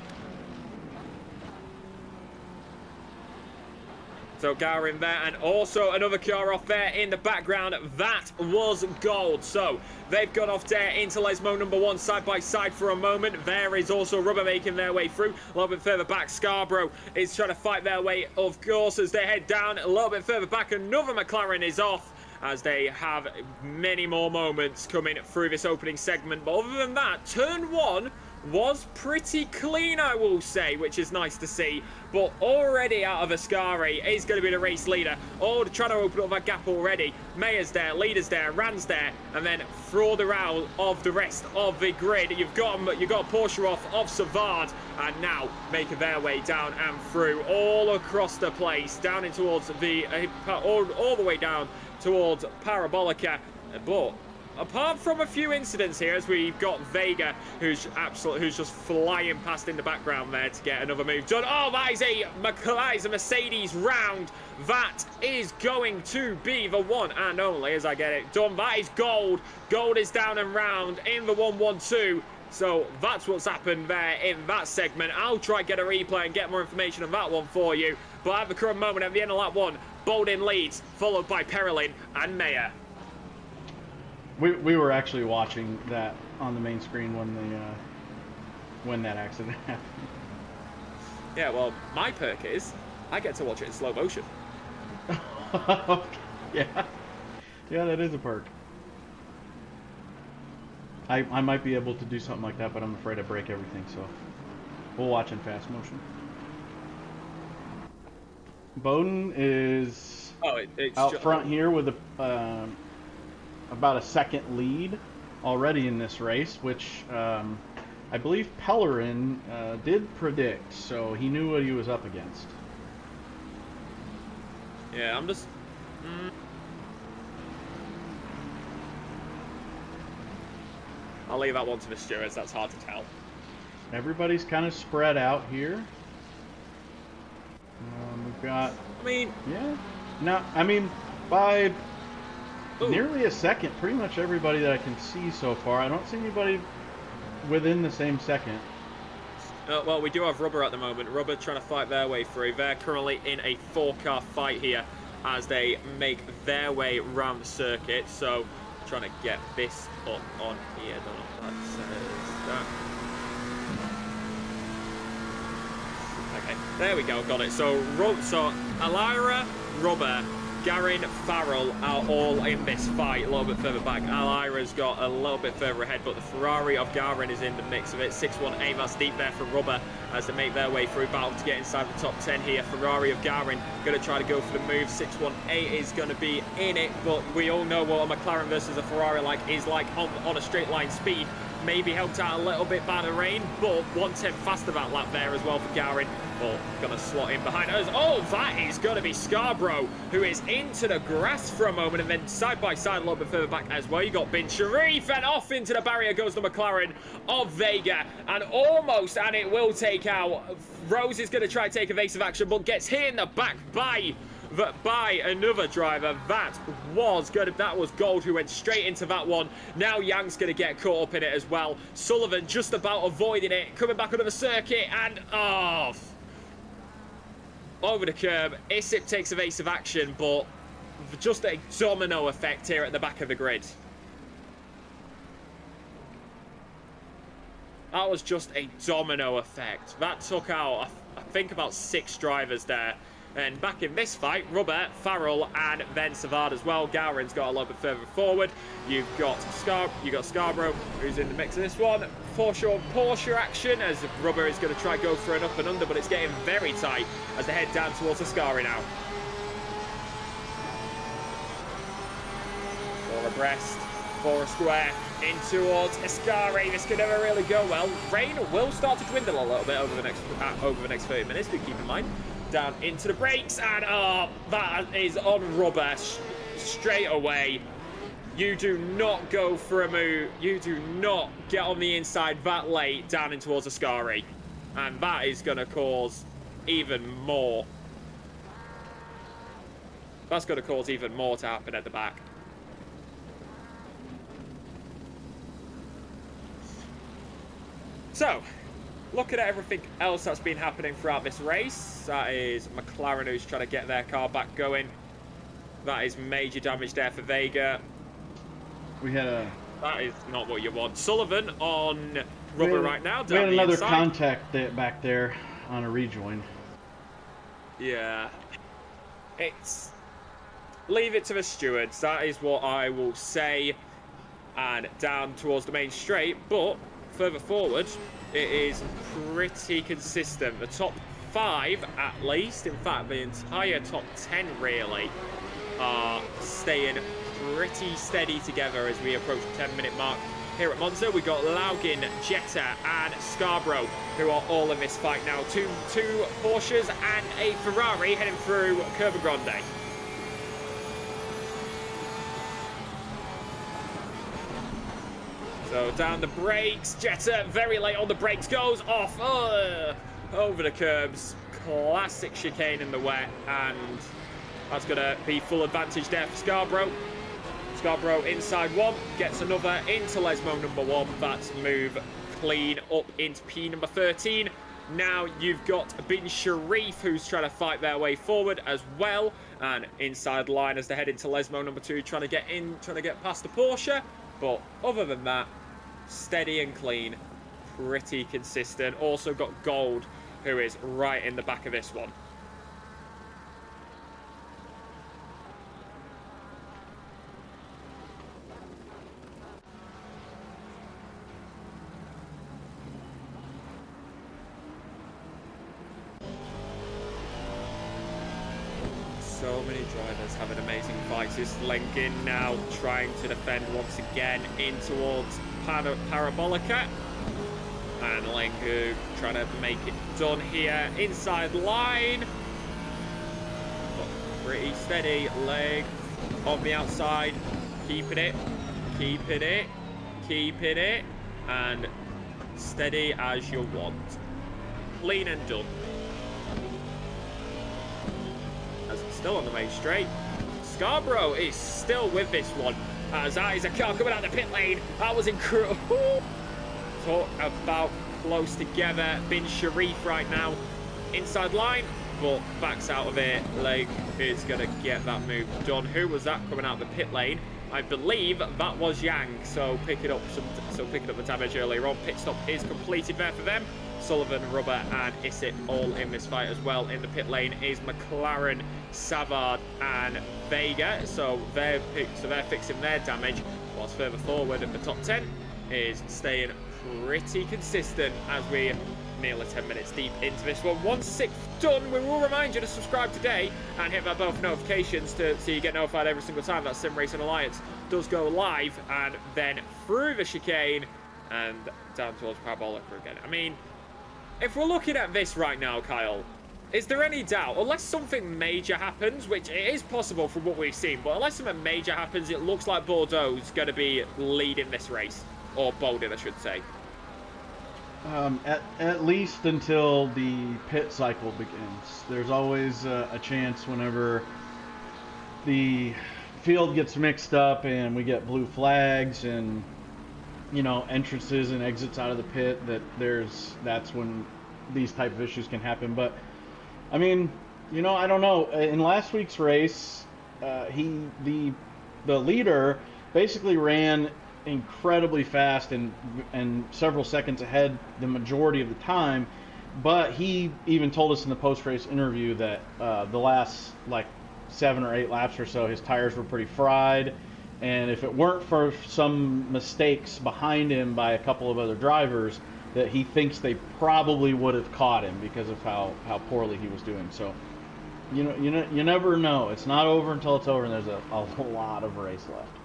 F: So Gowrin there, and also another car off there in the background. That was gold. So they've gone off there into Lesmo number 1 side by side for a moment. There is also Rubber making their way through. A little bit further back, Scarborough is trying to fight their way, of course, as they head down. A little bit further back, another McLaren is off, as they have many more moments coming through this opening segment. But other than that, turn 1 was pretty clean, I will say, which is nice to see. But already out of Ascari is going to be the race leader. Oh, trying to open up that gap already. Mayer's there, leader's there, Rand's there, and then further out of the rest of the grid, you've got Porsche off Savard, and now making their way down and through all across the place, down in towards the all the way down towards Parabolica. But apart from a few incidents here, as we've got Vega, who's just flying past in the background there to get another move done. Oh, that is a Mercedes round. That is going to be the one and only, as I get it done. That is gold. Gold is down and round in the 1-1-2. So that's what's happened there in that segment. I'll try and get a replay and get more information on that one for you. But at the current moment, at the end of lap 1, Bowden leads, followed by Perelin and Mayer.
G: We were actually watching that on the main screen when that accident happened.
F: Yeah, well, my perk is I get to watch it in slow motion.
G: Yeah, that is a perk. I might be able to do something like that, but I'm afraid I break everything, so we'll watch in fast motion. Bowden is out front here with about a second lead already in this race, which I believe Pellerin did predict, so he knew what he was up against.
F: Yeah, I'm just... I'll leave that one to the stewards, that's hard to tell.
G: Everybody's kind of spread out here. We've got...
F: I mean...
G: Yeah. No, I mean, by
F: Ooh.
G: nearly a second, pretty much everybody that I can see so far. I don't see anybody within the same second.
F: Well, we do have Rubber at the moment. Rubber trying to fight their way through. They're currently in a 4-car fight here as they make their way around the circuit. So, trying to get this up on here. Don't know what that says. That. Okay, there we go. Got it. So Alira, Rubber, Garin, Farrell are all in this fight a little bit further back. Alira's got a little bit further ahead, but the Ferrari of Garin is in the mix of it. 618, that's deep there for Rubber as they make their way through, battle to get inside the top 10 here. Ferrari of Garin going to try to go for the move. 618 is going to be in it, but we all know what a McLaren versus a Ferrari is like on a straight line speed. Maybe helped out a little bit by the rain, but 1/10 faster that lap there as well for Garin. Well, gonna slot in behind us. Oh, that is gonna be Scarborough, who is into the grass for a moment, and then side by side a little bit further back as well. You got Bin Sharif, and off into the barrier goes the McLaren of Vega, and almost, and it will take out. Rose is gonna try to take evasive action, but gets hit in the back by another driver. That was Gold, who went straight into that one. Now Yang's going to get caught up in it as well. Sullivan just about avoiding it, coming back onto the circuit, and off. over the curb. Isip takes evasive action, but just a domino effect here at the back of the grid. That was just a domino effect. That took out, I think, about 6 drivers there. And back in this fight, Rubber, Farrell, and then Savard as well. Gowron's got a little bit further forward. You've got Scarborough, who's in the mix of this one. Porsche action, as Rubber is going to try go for an up and under, but it's getting very tight as they head down towards Ascari now. 4 abreast, 4 square, in towards Ascari. This could never really go well. Rain will start to dwindle a little bit over the next 30 minutes, do keep in mind. Down into the brakes, and that is on Rubber straight away. You do not go for a move. You do not get on the inside that late down in towards Ascari, and that is going to cause even more. That's going to cause even more to happen at the back. So, looking at everything else that's been happening throughout this race, that is McLaren who's trying to get their car back going. That is major damage there for Vega. That is not what you want. Sullivan on Rubber right now.
G: We had another contact back there on a rejoin.
F: Yeah. Leave it to the stewards. That is what I will say. And down towards the main straight, but further forward, it is pretty consistent. The top 5, at least, in fact, the entire top 10 really, are staying pretty steady together as we approach the 10-minute mark. Here at Monza, we've got Laugin, Jetta, and Scarborough, who are all in this fight now. Two Porsches and a Ferrari heading through Curva Grande. So down the brakes, Jetta very late on the brakes, goes off over the curbs. Classic chicane in the wet, and that's going to be full advantage there for Scarborough. Scarborough inside 1, gets another into Lesmo number 1. That's move clean up into P number 13. Now you've got Bin Sharif, who's trying to fight their way forward as well, and inside line as they head into Lesmo number 2, trying to get past the Porsche. But other than that, steady and clean, pretty consistent. Also got Gold, who is right in the back of this one. So many drivers having amazing fights. This Lenkin now trying to defend once again in towards Parabolica. And Lengu trying to make it done here. Inside line. But pretty steady. Leg on the outside. Keeping it. Keeping it. Keeping it. And steady as you want. Clean and done. Still on the main straight. Scarborough is still with this one. As that is a car coming out the pit lane. That was incredible. Talk about close together. Bin Sharif right now. Inside line, but backs out of it. Leg is going to get that move done. Who was that coming out the pit lane? I believe that was Yang. So picking up the damage earlier on. Pit stop is completed there for them. Sullivan, Rubber, and Isip all in this fight as well. In the pit lane is McLaren, Savard, and Vega. So they're fixing their damage. Whilst further forward at the top 10 is staying pretty consistent as we nearly 10 minutes deep into this one. Once it's done, we will remind you to subscribe today and hit that bell for notifications so you get notified every single time that Sim Racing Alliance does go live, and then through the chicane and down towards Parabolica again. I mean, if we're looking at this right now, Kyle, is there any doubt, unless something major happens, which it is possible from what we've seen, but unless something major happens, it looks like Bordeaux's going to be leading this race, or Bolden, I should say.
G: At least until the pit cycle begins. There's always a chance whenever the field gets mixed up and we get blue flags and, you know, entrances and exits out of the pit, that's when these type of issues can happen. But I mean, You know, I don't know. In last week's race, the leader basically ran incredibly fast and several seconds ahead the majority of the time. But he even told us in the post-race interview that the last like 7 or 8 laps or so, his tires were pretty fried, and if it weren't for some mistakes behind him by a couple of other drivers, that he thinks they probably would have caught him because of how poorly he was doing. So, you never know. It's not over until it's over, and there's a lot of race left.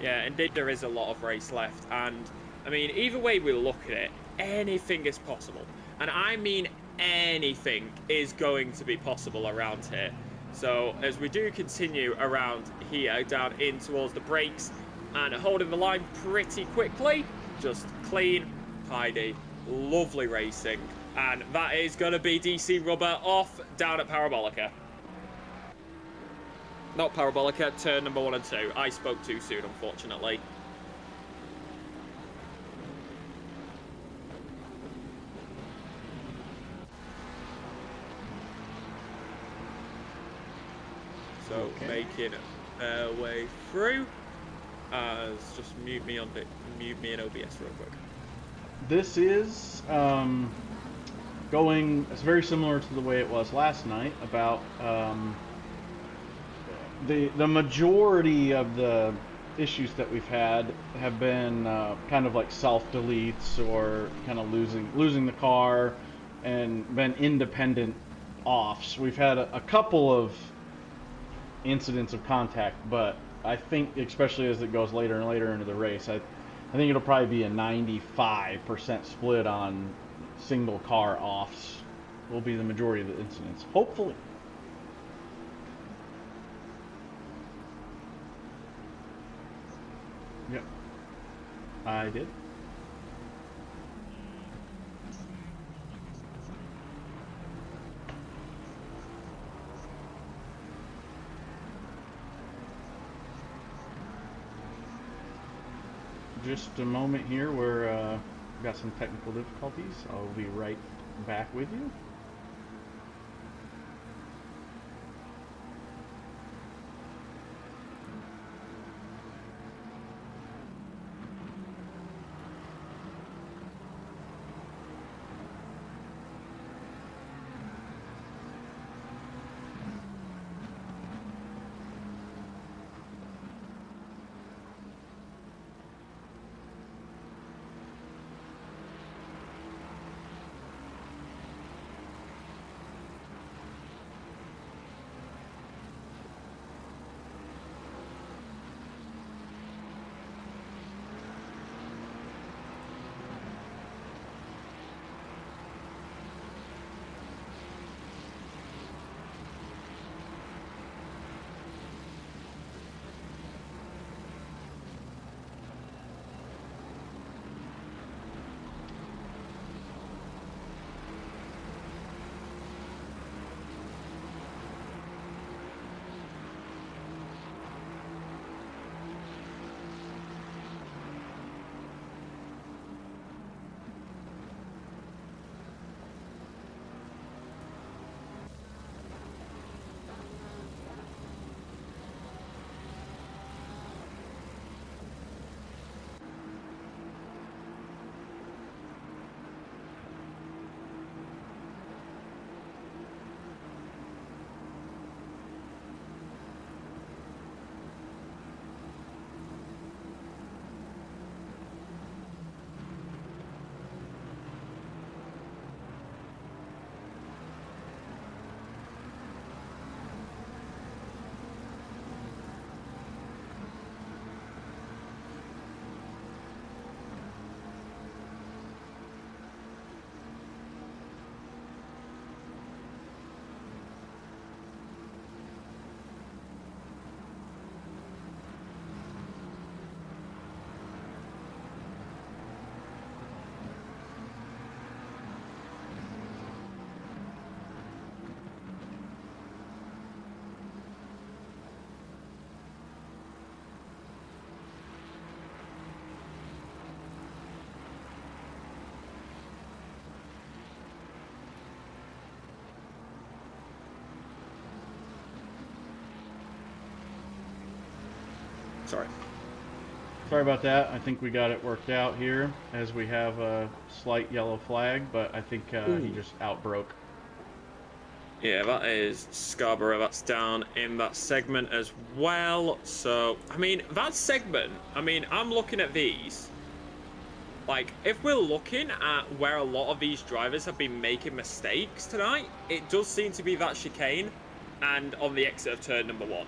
F: Yeah, indeed there is a lot of race left, and I mean, either way we look at it, anything is possible. And I mean anything is going to be possible around here. So as we do continue around here, down in towards the brakes, and holding the line pretty quickly, just clean, tidy, lovely racing. And that is going to be DC Rubber off down at Parabolica. Not Parabolica, turn number 1 and 2. I spoke too soon, unfortunately. So making our way through. Just mute me in OBS real quick.
G: This is it's very similar to the way it was last night. About the majority of the issues that we've had have been kind of like self deletes or kind of losing the car and been independent offs. We've had a couple of incidents of contact, but I think especially as it goes later and later into the race, I think it'll probably be a 95% split on single car offs will be the majority of the incidents, hopefully. Yep, I did. Just a moment here where we've got some technical difficulties. I'll be right back with you.
F: Sorry.
G: Sorry about that. I think we got it worked out here as we have a slight yellow flag, but I think he just outbroke.
F: Yeah, that is Scarborough. That's down in that segment as well. So, I mean, that segment, I mean, I'm looking at these. Like, if we're looking at where a lot of these drivers have been making mistakes tonight, it does seem to be that chicane and on the exit of turn number 1,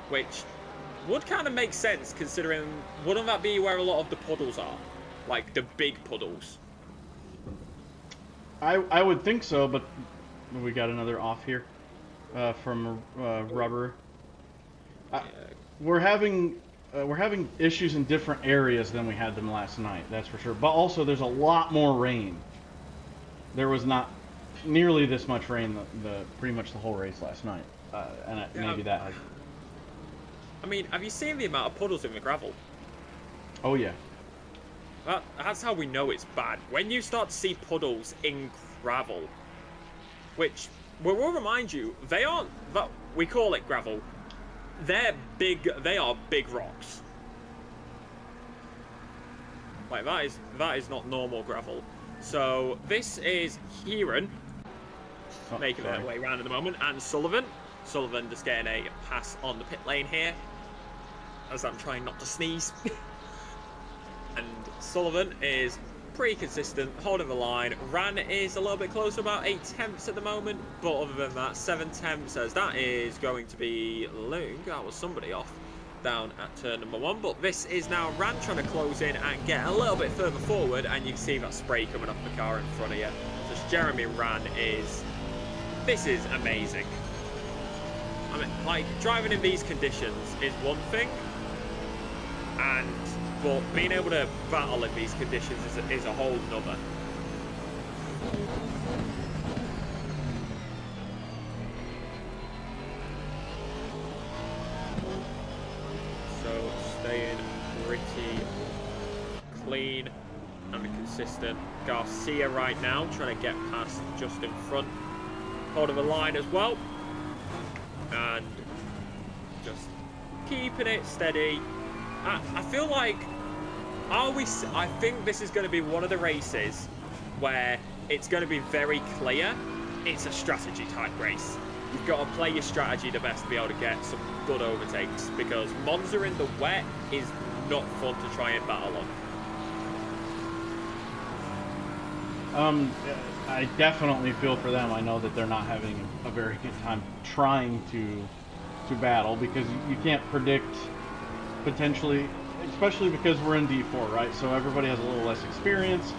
F: which would kind of make sense considering, wouldn't that be where a lot of the puddles are? Like, the big puddles.
G: I would think so, but we got another off here from Rubber. We're having issues in different areas than we had them last night, that's for sure. But also, there's a lot more rain. There was not nearly this much rain pretty much the whole race last night, and maybe that.
F: I mean, have you seen the amount of puddles in the gravel?
G: Oh yeah.
F: That's how we know it's bad. When you start to see puddles in gravel, which we will remind you, they aren't. We call it gravel. They're big. They are big rocks. Like that is not normal gravel. So this is Heron making their way around at the moment, and Sullivan. Sullivan just getting a pass on the pit lane here, as I'm trying not to sneeze. And Sullivan is pretty consistent, holding the line. Ran is a little bit closer, about 8 tenths at the moment, but other than that, 7 tenths, as that is going to be Lung. That was somebody off down at turn number 1, but this is now Ran trying to close in and get a little bit further forward, and you can see that spray coming off the car in front of you. Just Jeremy Ran this is amazing. I mean, like, driving in these conditions is one thing, but being able to battle in these conditions is a whole nother. So staying pretty clean and consistent. Garcia right now trying to get past just in front, holding the line as well, and just keeping it steady. I feel like, I think this is going to be one of the races where it's going to be very clear it's a strategy type race. You've got to play your strategy the best to be able to get some good overtakes, because Monza in the wet is not fun to try and battle on.
G: I definitely feel for them. I know that they're not having a very good time trying to battle, because you can't predict potentially, especially because we're in D4, right? So everybody has a little less experience,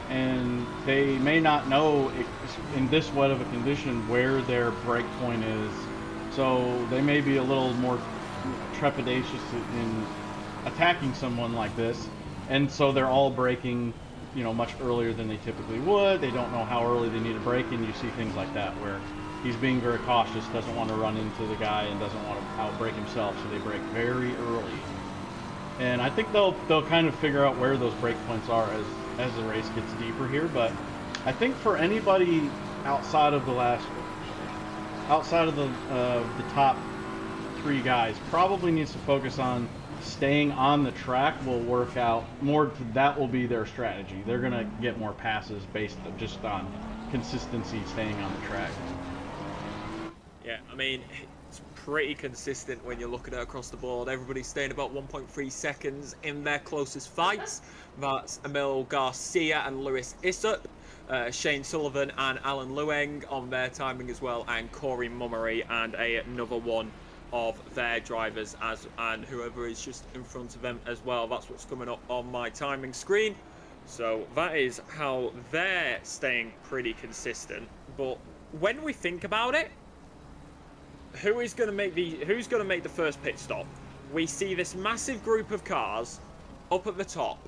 G: and they may not know in this wet of a condition where their break point is. So they may be a little more trepidatious in attacking someone like this, and so they're all braking, you know, much earlier than they typically would. They don't know how early they need to brake, and you see things like that where he's being very cautious, doesn't want to run into the guy, and doesn't want to outbrake himself, so they brake very early. And I think they'll kind of figure out where those brake points are as the race gets deeper here. But I think for anybody outside of the top 3 guys, probably needs to focus on staying on the track. Will work out more. That will be their strategy. They're gonna get more passes based just on consistency, staying on the track.
F: Yeah, I mean, it's pretty consistent when you look at it across the board. Everybody's staying about 1.3 seconds in their closest fights. That's Emil Garcia and Lewis Issut, Shane Sullivan and Alan Lueng on their timing as well, and Corey Mummery and another one of their drivers, and whoever is just in front of them as well. That's what's coming up on my timing screen. So that is how they're staying pretty consistent. But when we think about it, who's going to make the first pit stop? We see this massive group of cars up at the top,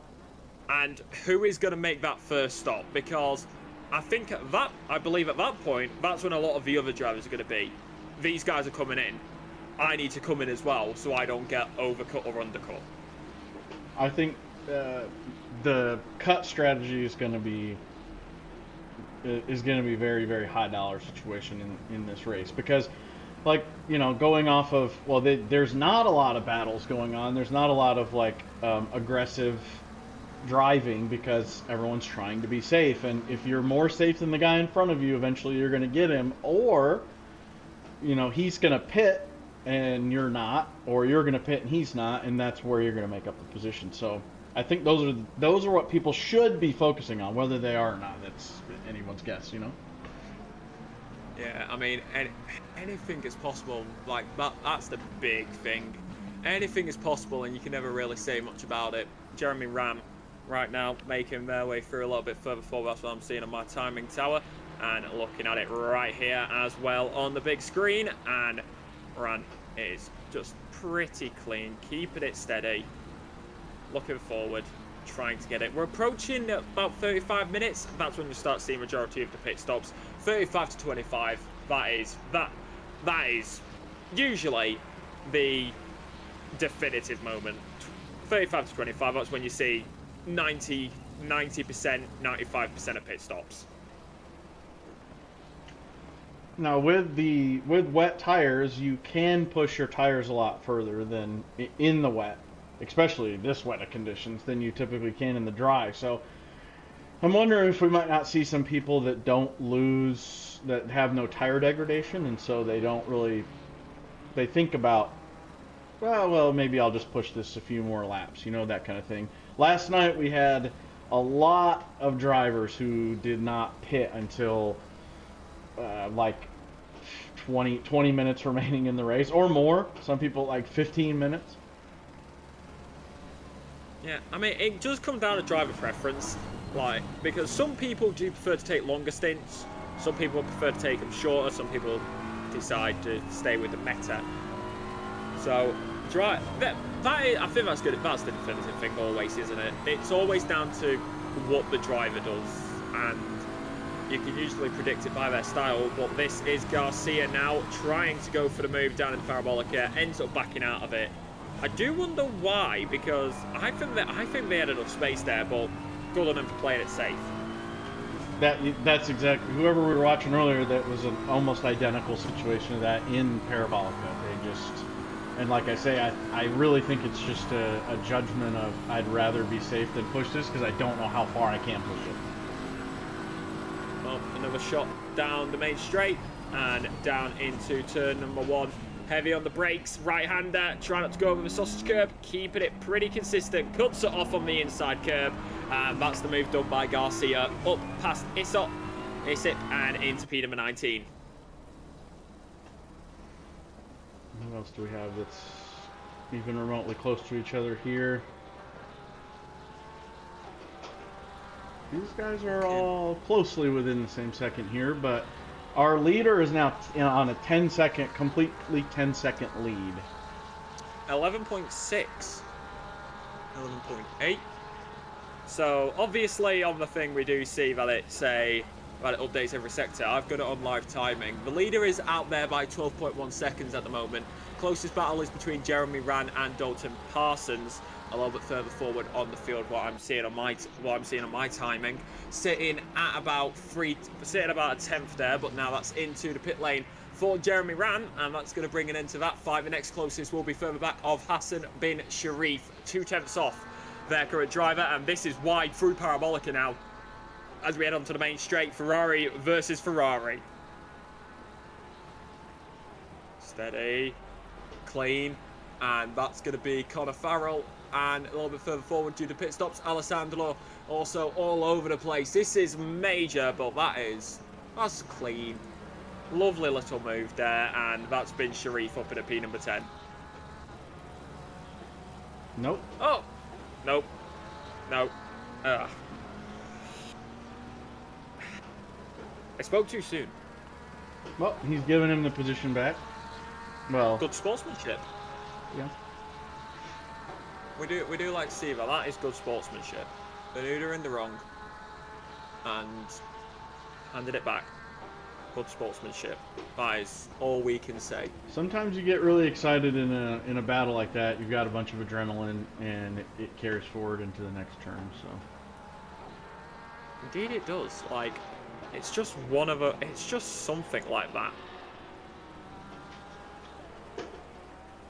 F: and who is going to make that first stop? Because I believe at that point, that's when a lot of the other drivers are going to be. These guys are coming in. I need to come in as well, so I don't get overcut or undercut.
G: I think the cut strategy is going to be very, very high dollar situation in this race, because like, you know, going off of, well, there's not a lot of battles going on. There's not a lot of, like, aggressive driving because everyone's trying to be safe. And if you're more safe than the guy in front of you, eventually you're going to get him. Or, you know, he's going to pit and you're not. Or you're going to pit and he's not. And that's where you're going to make up the position. So I think those are what people should be focusing on. Whether they are or not, that's anyone's guess, you know?
F: Yeah, I mean, anything is possible. Like, that's the big thing. Anything is possible, and you can never really say much about it. Jeremy Ram, right now, making their way through a little bit further forward. That's what I'm seeing on my timing tower. And looking at it right here as well on the big screen. And Ran is just pretty clean, keeping it steady. Looking forward, trying to get it. We're approaching about 35 minutes. That's when you start seeing majority of the pit stops. 35 to 25. That is usually the definitive moment. 35 to 25. That's when you see 90%, 95% of pit stops.
G: Now with wet tires, you can push your tires a lot further than in the wet, especially this wet of conditions, than you typically can in the dry. So I'm wondering if we might not see some people that that have no tire degradation, and so they think about, well, maybe I'll just push this a few more laps, you know, that kind of thing. Last night we had a lot of drivers who did not pit until like 20 minutes remaining in the race, or more. Some people like 15 minutes.
F: Yeah, I mean, it does come down to driver preference, like, because some people do prefer to take longer stints, some people prefer to take them shorter, some people decide to stay with the meta. So, I think that's good. That's the definitive thing always, isn't it? It's always down to what the driver does, and you can usually predict it by their style. But this is Garcia now trying to go for the move down in the parabolic here, ends up backing out of it. I do wonder why, because I think they had enough space there, but good on them for playing it safe.
G: That's exactly, whoever we were watching earlier, that was an almost identical situation to that in Parabolica. They just, and like I say, I really think it's just a judgment of I'd rather be safe than push this, because I don't know how far I can push it.
F: Well, another shot down the main straight and down into turn number 1. Heavy on the brakes, right-hander, trying not to go over the sausage curb, keeping it pretty consistent, cuts it off on the inside curb, and that's the move done by Garcia, up past Isip, and into P number 19.
G: Who else do we have that's even remotely close to each other here? These guys are all closely within the same second here, but our leader is now on a 10-second, completely 10-second lead.
F: 11.6. 11.8. So, obviously, on the thing we do see that it updates every sector. I've got it on live timing. The leader is out there by 12.1 seconds at the moment. Closest battle is between Jeremy Ran and Dalton Parsons. A little bit further forward on the field, what I'm seeing on my timing, sitting at about a tenth there, but now that's into the pit lane for Jeremy Ran, and that's going to bring an end to that fight. The next closest will be further back of Hassan bin Sharif, 2/10 off their current driver, and this is wide through Parabolica now as we head onto the main straight. Ferrari versus Ferrari. Steady, clean, and that's going to be Connor Farrell. And a little bit further forward due to pit stops, Alessandro also all over the place. This is major, but that's clean. Lovely little move there, and that's been Sharif up in a P number 10.
G: Nope.
F: Oh, nope. No. I spoke too soon.
G: Well, he's giving him the position back. Well,
F: Good sportsmanship.
G: yeah.
F: We do like to see that. That is good sportsmanship. Benuda in the wrong, and handed it back. Good sportsmanship. That is all we can say.
G: Sometimes you get really excited in a battle like that. You've got a bunch of adrenaline, and it carries forward into the next turn. So.
F: Indeed, it does. Like, it's just something like that.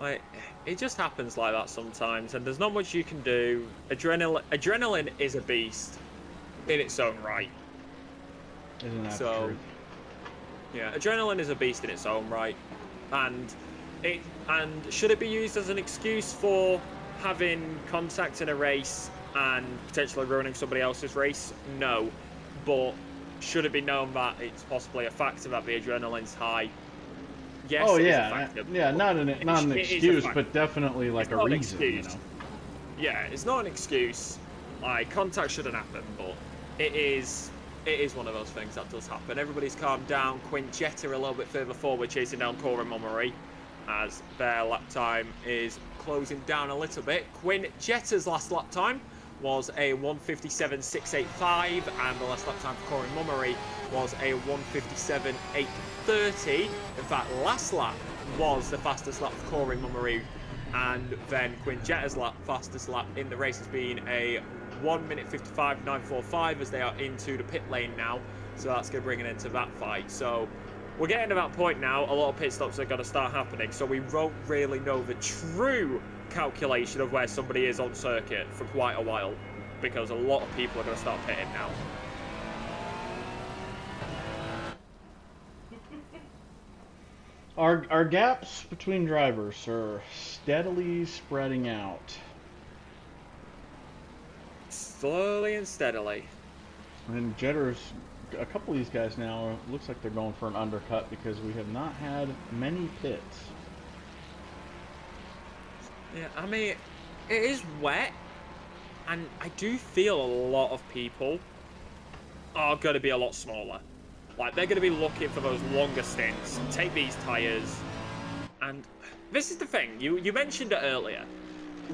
F: Like, it just happens like that sometimes, and there's not much you can do. Adrenaline is a beast in its own right.
G: Isn't that
F: So,
G: true?
F: yeah, adrenaline is a beast in its own right, and should it be used as an excuse for having contact in a race and potentially ruining somebody else's race? No, but should it be known that it's possibly a factor that the adrenaline's high? Yes,
G: Oh
F: it is a
G: yeah,
F: factor.
G: yeah, not an
F: It is a
G: excuse,
F: factor.
G: but definitely like
F: It's
G: a
F: not an
G: reason. You
F: excuse.
G: know.
F: Yeah, it's not an excuse. Like, contact shouldn't happen, but it is one of those things that does happen. Everybody's calmed down. Quint Jetta a little bit further forward, chasing down Cora Montgomery, as their lap time is closing down a little bit. Quint Jetta's last lap time was a 1:57.685, and the last lap time for Cora Montgomery was a 1:57.830. In fact, last lap was the fastest lap for Cora Montgomery, and then Quint Jetta's fastest lap in the race has been a 1:55.945 as they are into the pit lane now. So that's going to bring an end to that fight. So we're getting to that point now. A lot of pit stops are going to start happening. So we won't really know the true calculation of where somebody is on circuit for quite a while, because a lot of people are going to start pitting now.
G: Our gaps between drivers are steadily spreading out.
F: Slowly and steadily.
G: And Jetter's, a couple of these guys now, it looks like they're going for an undercut because we have not had many pits.
F: Yeah, I mean, it is wet, and I do feel a lot of people are going to be a lot smaller. Like, they're going to be looking for those longer stints, take these tyres, and this is the thing, you mentioned it earlier.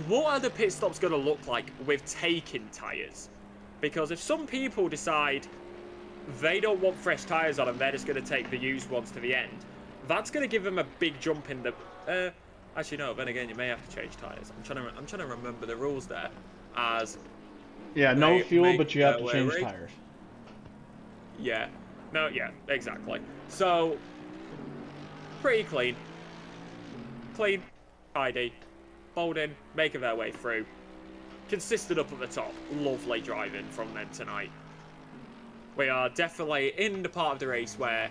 F: What are the pit stops going to look like with taking tyres? Because if some people decide they don't want fresh tyres on them, they're just going to take the used ones to the end, that's going to give them a big jump in the... actually, no, then again, you may have to change tyres. I'm trying to remember the rules there. As
G: Yeah, no
F: they
G: fuel,
F: make
G: but you have to
F: their
G: change
F: way.
G: tires.
F: Yeah. No, yeah, exactly. So, pretty clean. Clean, tidy, bolding, making their way through. Consistent up at the top. Lovely driving from them tonight. We are definitely in the part of the race where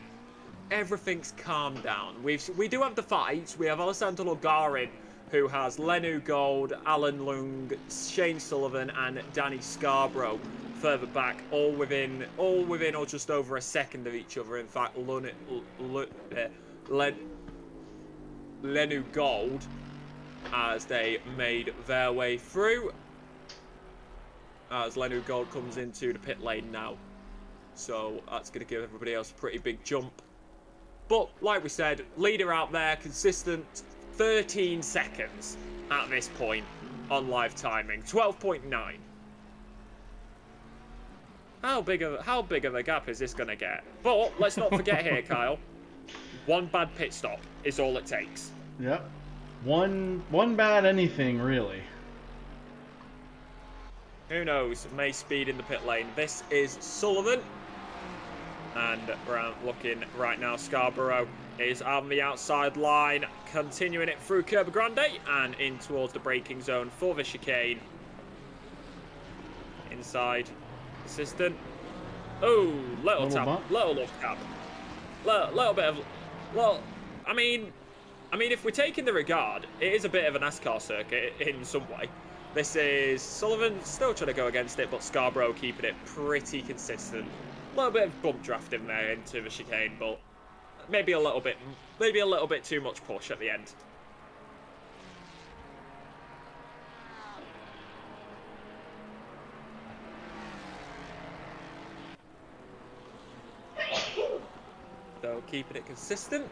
F: everything's calmed down. We do have the fights. We have Alessandro Logarin, who has Lenu Gold, Alan Lung, Shane Sullivan, and Danny Scarborough further back, all within or just over a second of each other. In fact, Lenu Gold, as they made their way through, as Lenu Gold comes into the pit lane now. So that's going to give everybody else a pretty big jump. But like we said, leader out there, consistent, 13 seconds at this point on live timing, 12.9. How big of a gap is this going to get? But let's not forget here, Kyle, one bad pit stop is all it takes.
G: Yep. One bad anything, really.
F: Who knows? May speed in the pit lane. This is Sullivan. And we're looking right now, Scarborough is on the outside line, continuing it through Curva Grande and in towards the braking zone for the chicane. Inside, assistant. Oh, little tap,
G: bump.
F: little tap, little bit of. Well, I mean, if we're taking the regard, it is a bit of a NASCAR circuit in some way. This is Sullivan still trying to go against it, but Scarborough keeping it pretty consistent. A little bit of bump drafting there into the chicane, but maybe a little bit too much push at the end. So keeping it consistent.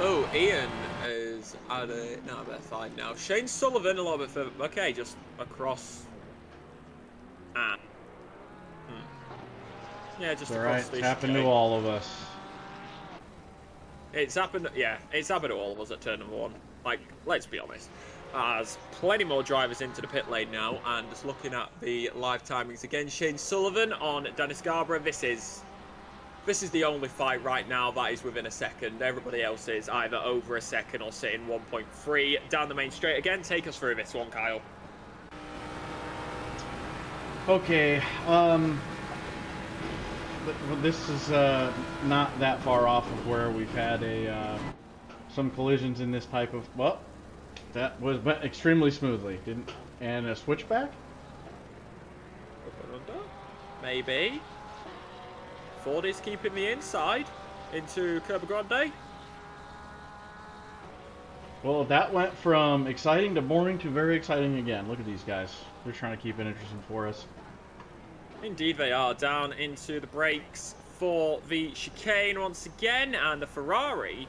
F: Oh, Ian is at a bit fine now. Shane Sullivan a little bit further. Okay, just across. Yeah, just
G: It's
F: across
G: alright,
F: the
G: it's happened to
F: chicane.
G: all of us.
F: It's happened, yeah, it's happened to all of us at turn number 1. Like, let's be honest. There's plenty more drivers into the pit lane now, and just looking at the live timings again, Shane Sullivan on Dennis Scarborough. This is the only fight right now that is within a second. Everybody else is either over a second or sitting 1.3 down the main straight. Again, take us through this one, Kyle.
G: Okay, this is not that far off of where we've had some collisions in this type of, well, that went extremely smoothly, and a switchback?
F: Maybe. Ford is keeping the inside into Curva Grande.
G: Well, that went from exciting to boring to very exciting again. Look at these guys. They're trying to keep it interesting for us.
F: Indeed they are. Down into the brakes for the chicane once again, and the Ferrari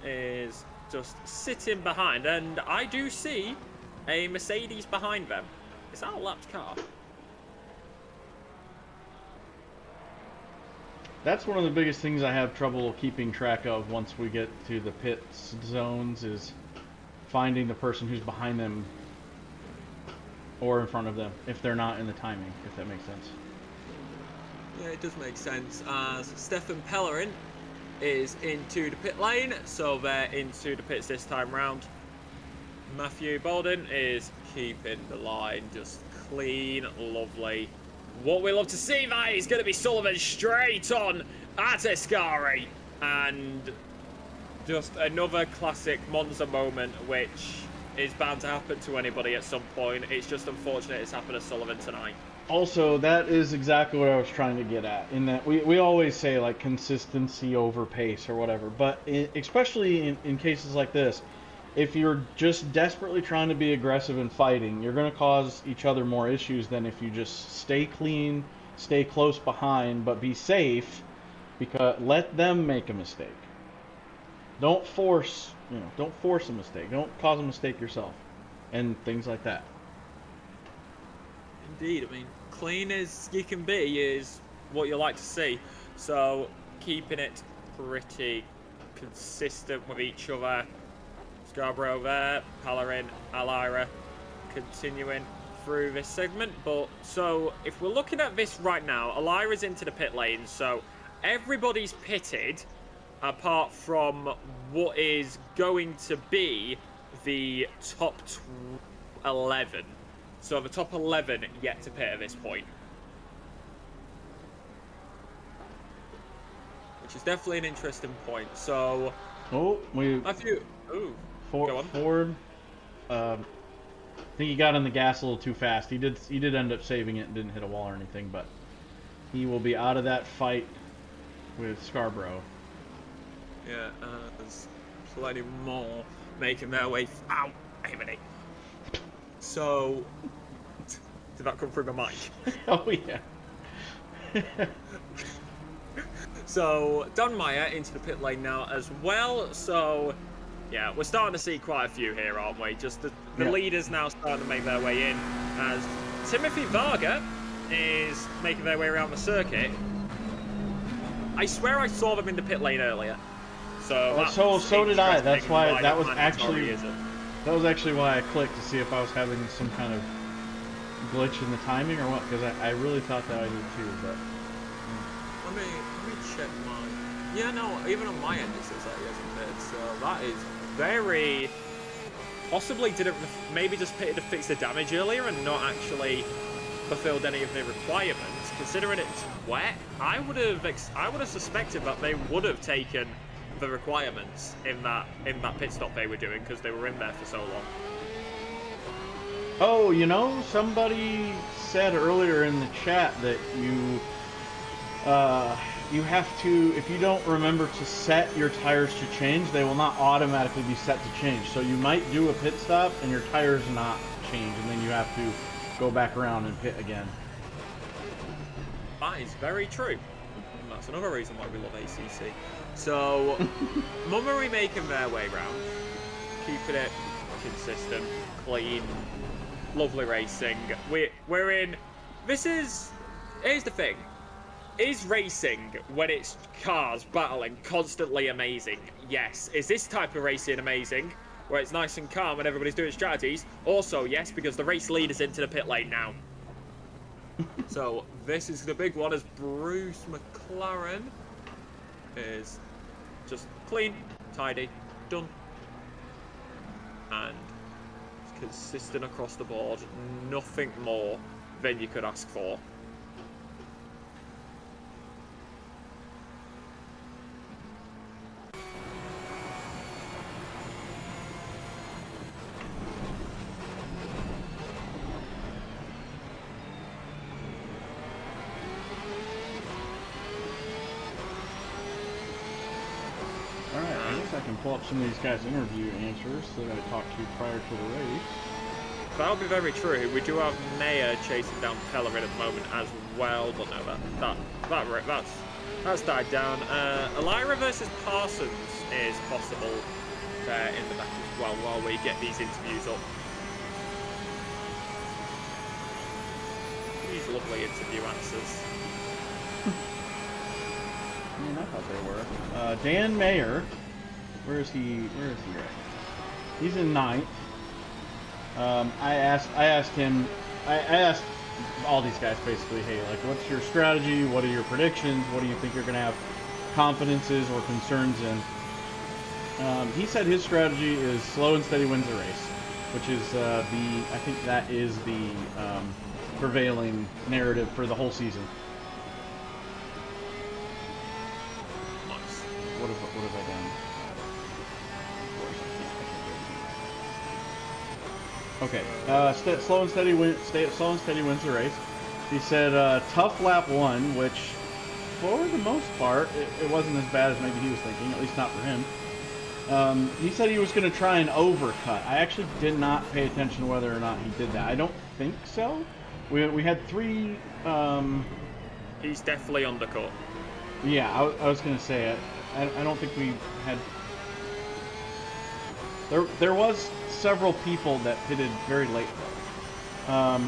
F: is just sitting behind, and I do see a Mercedes behind them. Is that a lapped car?
G: That's one of the biggest things I have trouble keeping track of once we get to the pit zones, is finding the person who's behind them or in front of them, if they're not in the timing, if that makes sense.
F: Yeah, it does make sense, as Stefan Pellerin is into the pit lane, so they're into the pits this time round. Matthew Bolden is keeping the line just clean, lovely. What we love to see, that is going to be Sullivan straight on at Ascari, and just another classic Monza moment, which is bound to happen to anybody at some point. It's just unfortunate it's happened to Sullivan tonight.
G: Also, that is exactly what I was trying to get at, in that we always say, like, consistency over pace or whatever, but especially in cases like this, if you're just desperately trying to be aggressive and fighting, you're going to cause each other more issues than if you just stay clean, stay close behind, but be safe, because let them make a mistake. Don't force a mistake. Don't cause a mistake yourself, and things like that.
F: Indeed, I mean, clean as you can be is what you like to see. So, keeping it pretty consistent with each other. Scarborough there, Pellerin, Alira continuing through this segment. But, so, if we're looking at this right now, Alira's into the pit lane, so everybody's pitted apart from what is going to be the top 11. So the top 11 yet to pit at this point. Which is definitely an interesting point. So,
G: Ford, I think he got on the gas a little too fast. He did end up saving it and didn't hit a wall or anything, but he will be out of that fight with Scarborough.
F: Yeah, there's plenty more making their way. Ow! Hey, minute. So, did that come through my mic?
G: Oh yeah.
F: So, Don Meyer into the pit lane now as well. So, yeah, we're starting to see quite a few here, aren't we? Just the leaders now starting to make their way in, as Timothy Varga is making their way around the circuit. I swear I saw them in the pit lane earlier.
G: So did I. That's why that was
F: actually
G: why I clicked to see if I was having some kind of glitch in the timing or what, because I really thought that I did too, but
F: let me check mine. Yeah, no, even on my end it says that he hasn't pitted, so that is very possibly maybe just pitted to fix the damage earlier and not actually fulfilled any of the requirements. Considering it's wet, I would have suspected that they would have taken the requirements in that pit stop they were doing, because they were in there for so long.
G: Oh, somebody said earlier in the chat that you have to, if you don't remember to set your tires to change, they will not automatically be set to change. So you might do a pit stop and your tires not change, and then you have to go back around and pit again.
F: That is very true. And that's another reason why we love ACC. So, Mummery making their way round, keeping it consistent, clean, lovely racing. We're in. Here's the thing. Is racing, when it's cars battling, constantly amazing? Yes. Is this type of racing amazing, where it's nice and calm and everybody's doing strategies? Also, yes, because the race leader's into the pit lane now. So, this is the big one, as Bruce McLaren is just clean, tidy, done. And it's consistent across the board. Nothing more than you could ask for.
G: Pull up some of these guys' interview answers that I talked to prior to the race.
F: That'll be very true. We do have Mayer chasing down Pellerin at the moment as well, but no, that's died down. Elira versus Parsons is possible there in the back as well while we get these interviews up. These lovely interview answers.
G: I mean, I thought they were. Dan Mayer. Where is he right? He's in 9th. I asked him, I asked all these guys basically, hey, like, what's your strategy? What are your predictions? What do you think you're going to have confidences or concerns in? He said his strategy is slow and steady wins the race, which is I think that is the prevailing narrative for the whole season.
F: Nice.
G: What have I done? Okay, slow and steady wins the race. He said tough lap 1, which for the most part it wasn't as bad as maybe he was thinking, at least not for him. He said he was going to try and overcut. I actually did not pay attention to whether or not he did that. I don't think so. We had 3.
F: He's definitely undercut.
G: Yeah, I was going to say it. I don't think we had. There was several people that pitted very late though.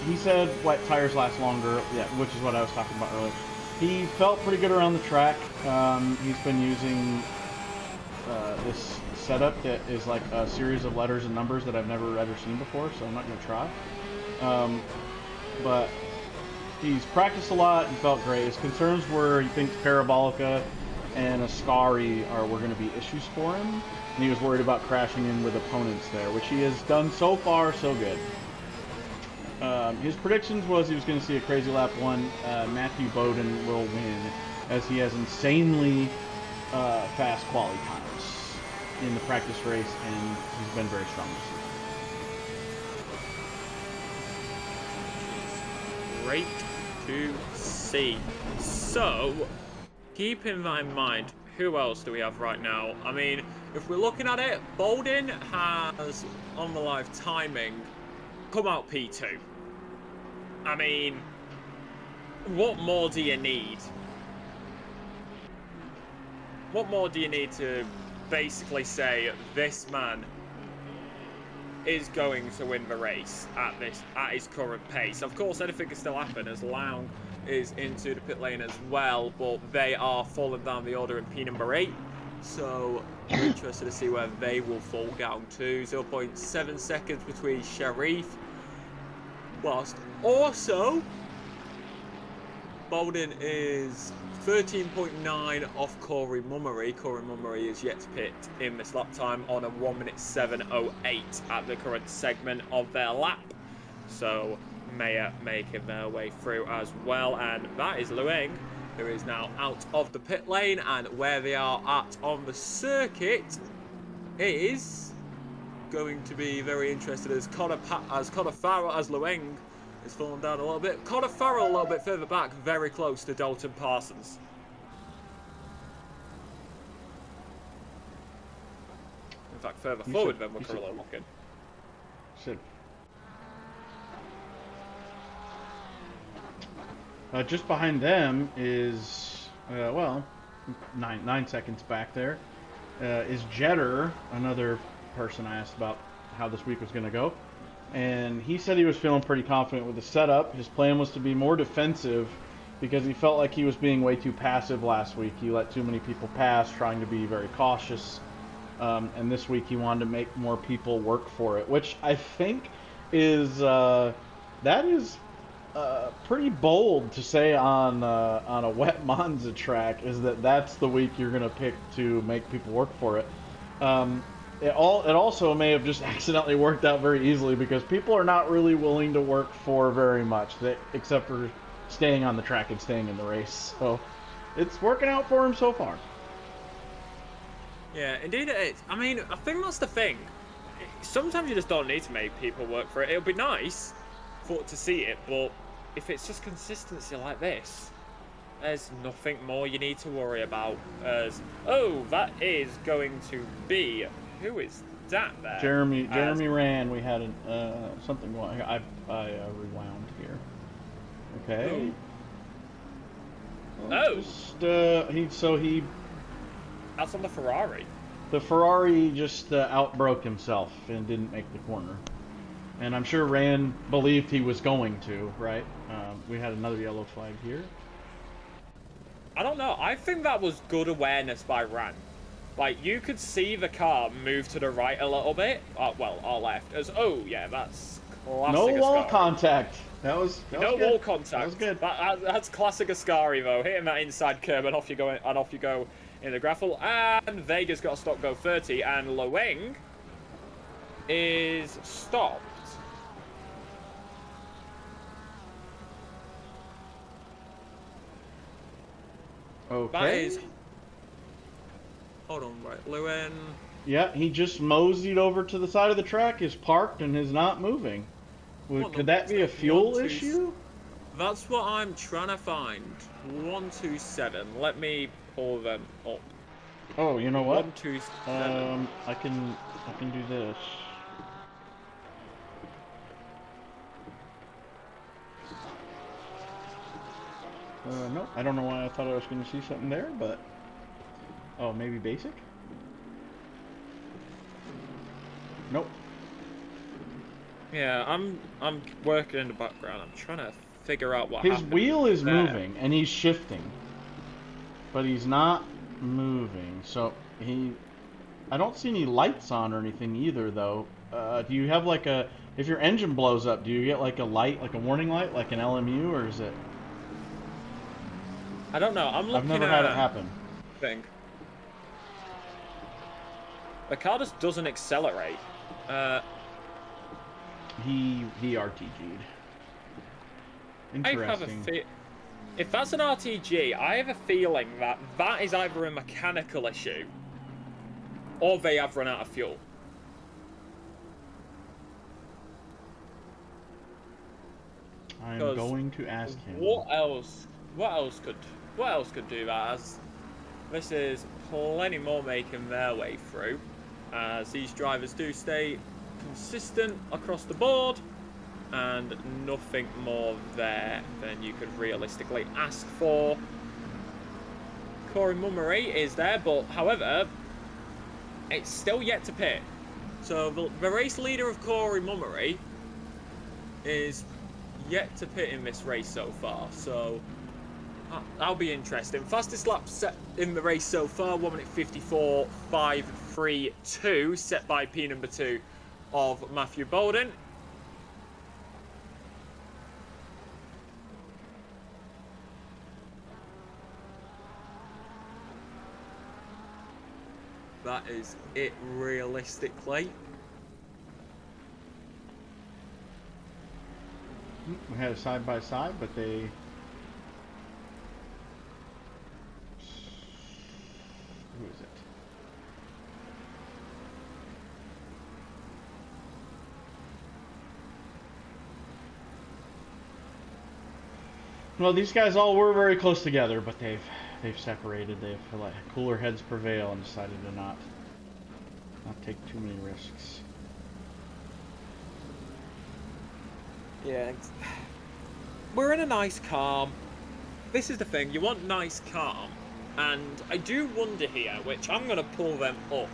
G: He said wet tires last longer, yeah, which is what I was talking about earlier. He felt pretty good around the track. He's been using this setup that is like a series of letters and numbers that I've never ever seen before, so I'm not going to try. But he's practiced a lot. He felt great. His concerns were he thinks Parabolica and Ascari were going to be issues for him. And he was worried about crashing in with opponents there, which he has done so far so good. His predictions was he was going to see a crazy lap 1. Matthew Bowden will win, as he has insanely fast quality times in the practice race, and he's been very strong this season.
F: Great to see. So, keeping that in mind, who else do we have right now? I mean, if we're looking at it, Bowden has, on the live timing, come out P2. I mean, what more do you need? What more do you need to basically say this man is going to win the race at his current pace? Of course, anything can still happen as Loung is into the pit lane as well, but they are falling down the order in P number 8, so we're interested to see where they will fall down to. 0.7 seconds between Sharif, whilst also Bowden is 13.9 off Corey Mummery. Corey Mummery is yet to pit in this lap time on a 1:07.08 at the current segment of their lap, so Mayer making their way through as well. And that is Lueng, who is now out of the pit lane, and where they are at on the circuit is going to be very interesting, as Connor Farrell, as Lueng is falling down a little bit. Connor Farrell a little bit further back, very close to Dalton Parsons. In fact, further forward than we're currently looking.
G: Just behind them is, well, 9 seconds back there, is Jetter, another person I asked about how this week was going to go. And he said he was feeling pretty confident with the setup. His plan was to be more defensive because he felt like he was being way too passive last week. He let too many people pass, trying to be very cautious. And this week he wanted to make more people work for it, which I think is that is pretty bold to say on a wet Monza track. Is that's the week you're gonna pick to make people work for it? It also may have just accidentally worked out very easily because people are not really willing to work for very much, except for staying on the track and staying in the race. So it's working out for him so far.
F: Yeah, indeed it is. I mean, I think that's the thing. Sometimes you just don't need to make people work for it. It'll be nice to see it, but if it's just consistency like this, there's nothing more you need to worry about. As that is going to be, who is that there?
G: Jeremy ran. We had something going. I rewound here. Okay. He
F: That's on the Ferrari.
G: The Ferrari just outbroke himself and didn't make the corner. And I'm sure Rand believed he was going to, right? We had another yellow flag here.
F: I don't know. I think that was good awareness by Rand. Like, you could see the car move to the right a little bit. Well, or left. As, yeah, that's classic
G: No wall
F: Ascari.
G: Contact. That was
F: no
G: good.
F: wall contact.
G: That was good.
F: That's classic Ascari, though. Hitting that inside curb and off you go in the gravel. And Vega's got a stop go 30, and Loeng is stopped.
G: Okay.
F: That is... Hold on, right. Loeng...
G: Yeah, he just moseyed over to the side of the track, is parked, and is not moving. Could that be a fuel issue?
F: That's what I'm trying to find. 127. Let me pull them up.
G: Oh, you know what?
F: 127.
G: I can do this. No, I don't know why I thought I was going to see something there, but oh, maybe basic. Nope.
F: Yeah, I'm working in the background. I'm trying to figure out what
G: His
F: happened
G: wheel is
F: there.
G: moving and he's shifting, but he's not moving. So I don't see any lights on or anything either, though. Do you have like if your engine blows up, do you get like a light, like a warning light, like an LMU, or is it?
F: I don't know. I'm looking
G: I've never had it happen.
F: Thing. The car just doesn't accelerate.
G: He RTG'd. Interesting.
F: If that's an RTG, I have a feeling that is either a mechanical issue or they have run out of fuel.
G: I'm going to ask him.
F: What else could do that? As this is plenty more making their way through, as these drivers do stay consistent across the board, and nothing more there than you could realistically ask for. Corey Mummery is there, but however, it's still yet to pit. So the race leader of Corey Mummery is yet to pit in this race so far, so that'll be interesting. Fastest lap set in the race so far, 1 minute 54.532, set by P number 2 of Matthew Bolden. That is it realistically.
G: We had a side by side, but they. Who is it? Well, these guys all were very close together, but they've separated. They've let cooler heads prevail and decided to not take too many risks.
F: Yeah, we're in a nice calm. This is the thing, you want nice calm, and I do wonder here, which I'm going to pull them up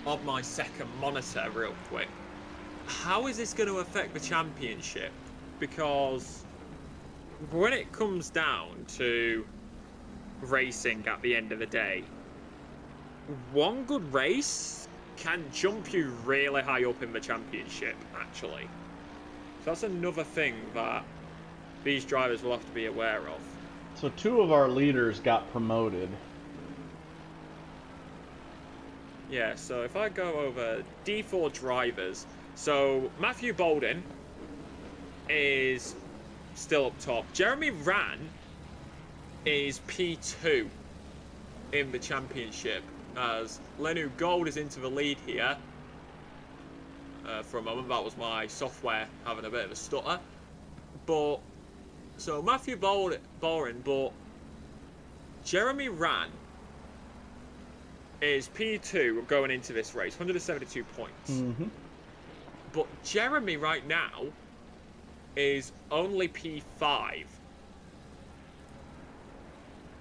F: on my second monitor real quick. How is this going to affect the championship? Because when it comes down to racing at the end of the day, one good race can jump you really high up in the championship, actually. So that's another thing that these drivers will have to be aware of.
G: So 2 of our leaders got promoted.
F: Yeah, so if I go over D4 drivers, so Matthew Bolden is still up top. Jeremy Ran is P2 in the championship, as Lenu Gold is into the lead here. For a moment, that was my software having a bit of a stutter. But, so Matthew Bolden, but Jeremy Ran is P2 going into this race, 172 points.
G: Mm-hmm.
F: But Jeremy right now is only P5.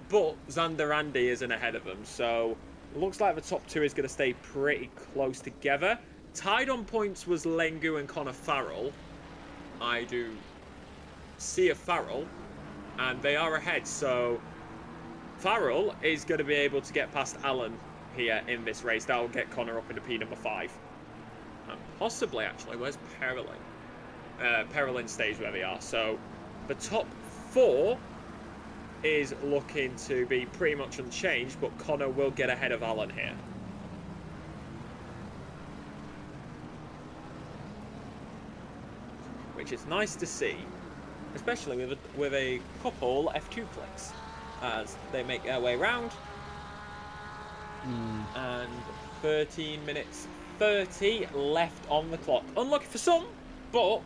F: But Xander Andy isn't ahead of him, so it looks like the top 2 is going to stay pretty close together. Tied on points was Lengu and Connor Farrell. I do see a Farrell, and they are ahead, so Farrell is going to be able to get past Allen here in this race. That will get Connor up into P number 5. And possibly, actually, where's Perelin? Perelin stays where they are. So the top 4 is looking to be pretty much unchanged, but Connor will get ahead of Allen here. Which is nice to see, especially with a couple F2 clicks as they make their way round. And 13 minutes 30 left on the clock. Unlucky for some, but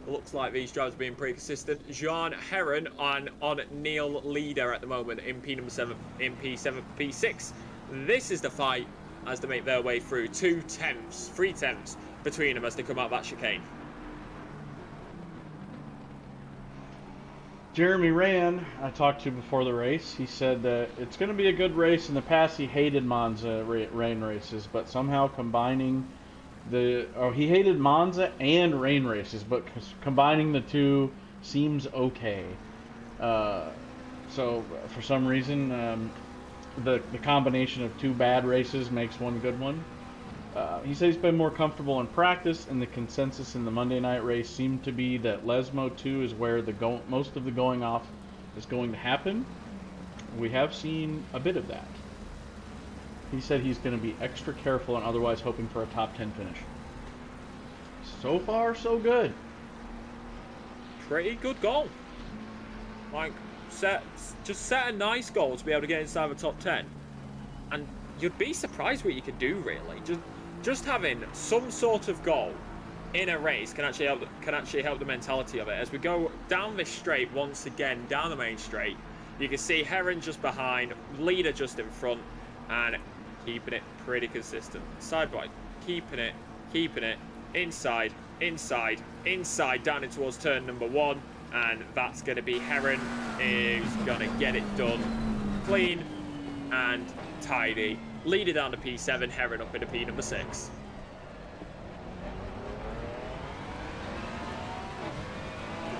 F: it looks like these drivers are being pretty consistent. Jean Heron on Neil Leader at the moment in P number 7, in P7, P6. This is the fight as they make their way through. 3 tenths between them as they come out that chicane.
G: Jeremy Ran, I talked to before the race. He said that it's going to be a good race. In the past, he hated Monza rain races, but somehow combining he hated Monza and rain races, but combining the 2 seems okay. So for some reason, the combination of 2 bad races makes one good one. He said he's been more comfortable in practice, and the consensus in the Monday night race seemed to be that Lesmo 2 is where most of the going off is going to happen. We have seen a bit of that. He said he's going to be extra careful and otherwise hoping for a top 10 finish. So far, so good.
F: Pretty good goal. Like, set a nice goal to be able to get inside the top 10. And you'd be surprised what you could do, really. Just having some sort of goal in a race can actually help the mentality of it. As we go down this straight once again, down the main straight, you can see Heron just behind, Leader just in front, and keeping it pretty consistent. Side by, keeping it, inside, down in towards turn number 1, and that's going to be Heron, who's going to get it done clean and tidy. Leader down to P7, Heron up into P number 6.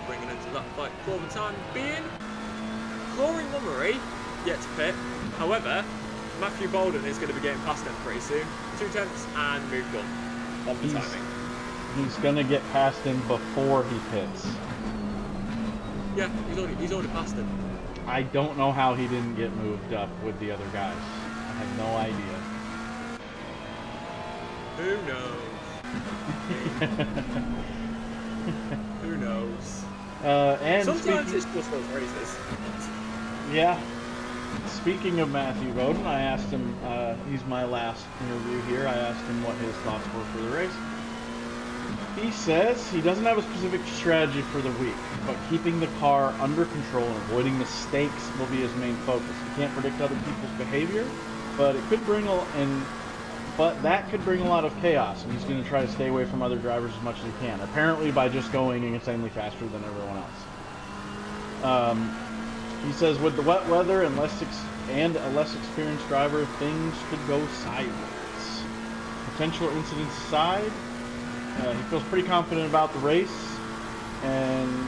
F: Bringing into that fight for the time being. Corey Mummery yet to pit. However, Matthew Bolden is going to be getting past him pretty soon. 2 tenths and moved on the timing.
G: He's going to get past him before he pits.
F: Yeah, he's already passed him.
G: I don't know how he didn't get moved up with the other guys. I have no idea.
F: Who knows? Who knows?
G: And
F: sometimes it's just those races.
G: Yeah. Speaking of Matthew Bowden, I asked him, he's my last interview here, I asked him what his thoughts were for the race. He says he doesn't have a specific strategy for the week, but keeping the car under control and avoiding mistakes will be his main focus. He can't predict other people's behavior, but that could bring a lot of chaos, and he's going to try to stay away from other drivers as much as he can, apparently by just going insanely faster than everyone else. He says with the wet weather and a less experienced driver, things could go sideways. Potential incidents aside, he feels pretty confident about the race, and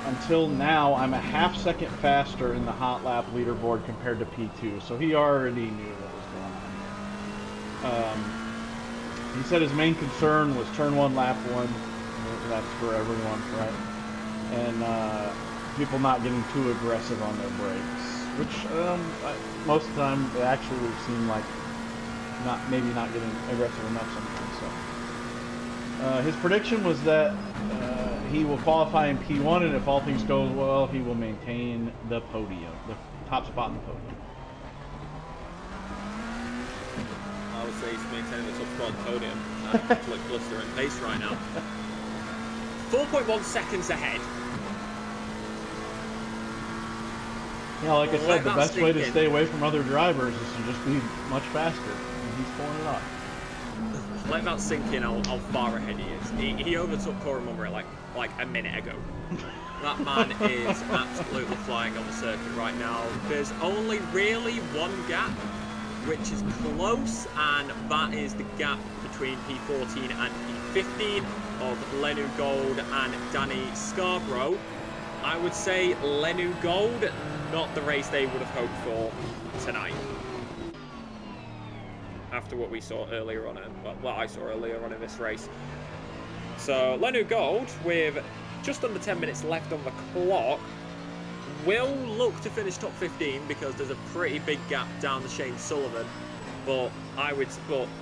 G: until now, I'm a half-second faster in the hot lap leaderboard compared to P2, so he already knew what was going on here. He said his main concern was turn 1, lap 1. That's for everyone, right? And people not getting too aggressive on their brakes, which most of the time it actually seemed like maybe not getting aggressive enough sometimes. So his prediction was that he will qualify in P1, and if all things go well, he will maintain the podium, the top spot in the podium.
F: I would say he's maintaining the top spot on the podium. Like blustering pace right now. 4.1 seconds ahead.
G: Yeah, like I said, the best way to stay away from other drivers is to just be much faster. And he's pulling it off.
F: Let that sink in how far ahead he is. He overtook Corey Mummery like a minute ago. That man is absolutely flying on the circuit right now. There's only really one gap, which is close, and that is the gap between P14 and P15 of Lenu Gold and Danny Scarborough. I would say Lenu Gold, not the race they would have hoped for tonight. After what we saw earlier on, what I saw earlier on in this race. So Lenu Gold, with just under 10 minutes left on the clock, will look to finish top 15 because there's a pretty big gap down to Shane Sullivan. But I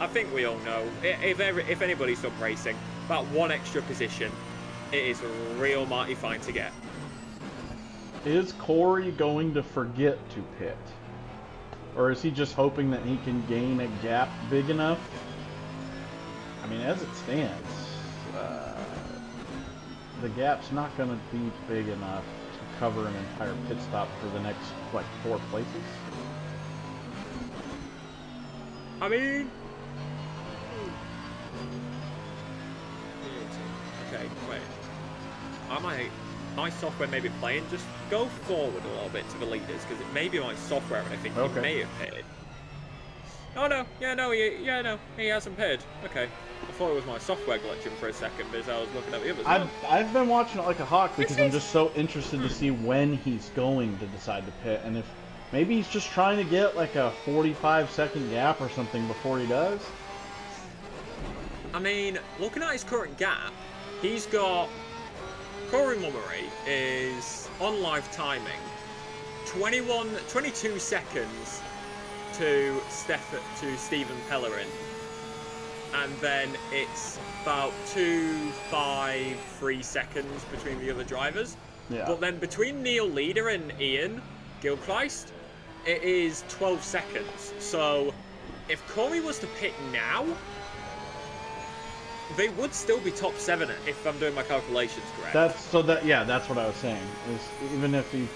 F: think we all know, if anybody's done racing, about one extra position, it is real mighty fine to get.
G: Is Corey going to forget to pit? Or is he just hoping that he can gain a gap big enough? I mean, as it stands, the gap's not going to be big enough to cover an entire pit stop for the next, like, 4 places.
F: I mean... Okay, wait. My software may be playing. Just go forward a little bit to the leaders, because it may be my software, and I think he may have pitted. Oh no, he hasn't pitted. Okay, I thought it was my software glitching for a second, because I was looking at the others.
G: I've been watching it like a hawk because I'm just so interested to see when he's going to decide to pit, and if maybe he's just trying to get like a 45-second gap or something before he does.
F: I mean, looking at his current gap, he's got... Corey Mummery is on live timing 22 seconds to Stephen Pellerin, and then it's about 2.53 seconds between the other drivers.
G: Yeah.
F: But then between Neil Leader and Ian Gilchrist, it is 12 seconds. So if Corey was to pit now, they would still be top 7 if I'm doing my calculations correct.
G: That's what I was saying. Is even if he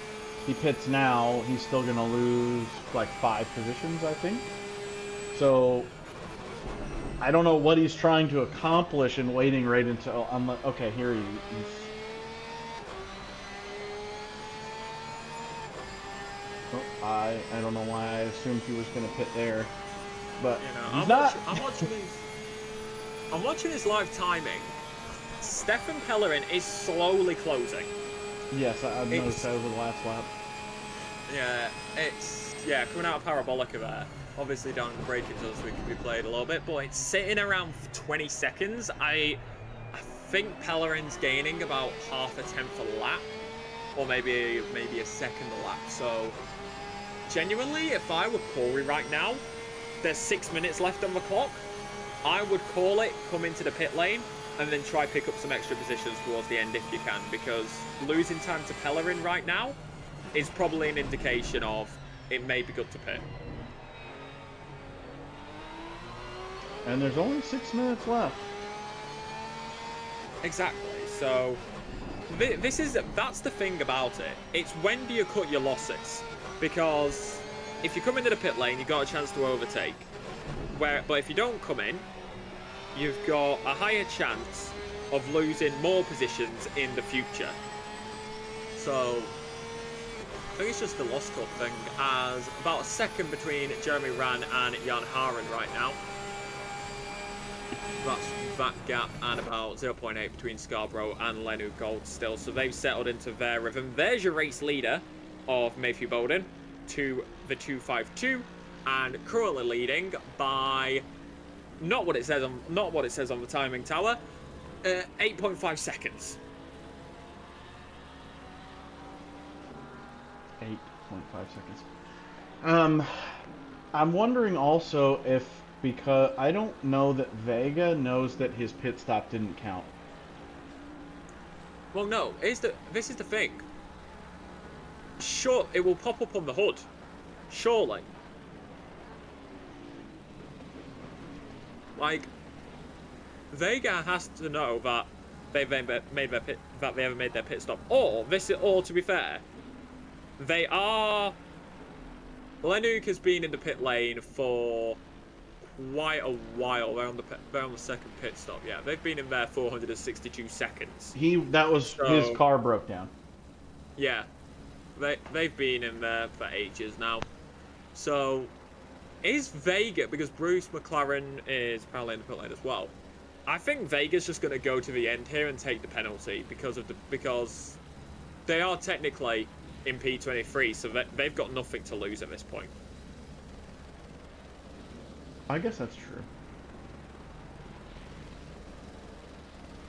G: pits now, he's still gonna lose like 5 positions, I think. So I don't know what he's trying to accomplish in waiting right until okay, here he's. Oh, I don't know why I assumed he was gonna pit there, but he's not.
F: I'm watching his live timing. Stefan Pellerin is slowly closing.
G: Yes, I've noticed that over the last lap.
F: Yeah, it's coming out of Parabolica there. Obviously down in the braking zone so we can be played a little bit, but it's sitting around 20 seconds. I think Pellerin's gaining about half a tenth a lap, or maybe a second a lap. So genuinely, if I were Corey right now, there's 6 minutes left on the clock. I would call it, come into the pit lane, and then try pick up some extra positions towards the end if you can, because losing time to Pellerin right now is probably an indication of it may be good to pit.
G: And there's only 6 minutes left.
F: Exactly. So that's the thing about it. It's when do you cut your losses? Because if you come into the pit lane, you've got a chance to overtake. But if you don't come in, you've got a higher chance of losing more positions in the future. So I think it's just the loss cut thing, as about a second between Jeremy Ran and Jan Haren right now. That's that gap and about 0.8 between Scarborough and Lenu Gold still. So they've settled into their rhythm. There's your race leader of Mayhew Bowden to the 252, and currently leading by not what it says on the timing tower, 8.5 seconds.
G: 8.5 seconds. I'm wondering also if, because I don't know that Vega knows that his pit stop didn't count.
F: Well, no, this is the thing. Sure, it will pop up on the HUD. Surely. Like, Vega has to know that they've made their pit stop. Or to be fair, they are. Lenuk has been in the pit lane for quite a while. They're on the second pit stop. Yeah, they've been in there 462 seconds.
G: That was his car broke down.
F: Yeah, they've been in there for ages now. So, is Vega, because Bruce McLaren is apparently in the pit lane as well. I think Vega's just going to go to the end here and take the penalty because they are technically in P23, so they've got nothing to lose at this point.
G: I guess that's true.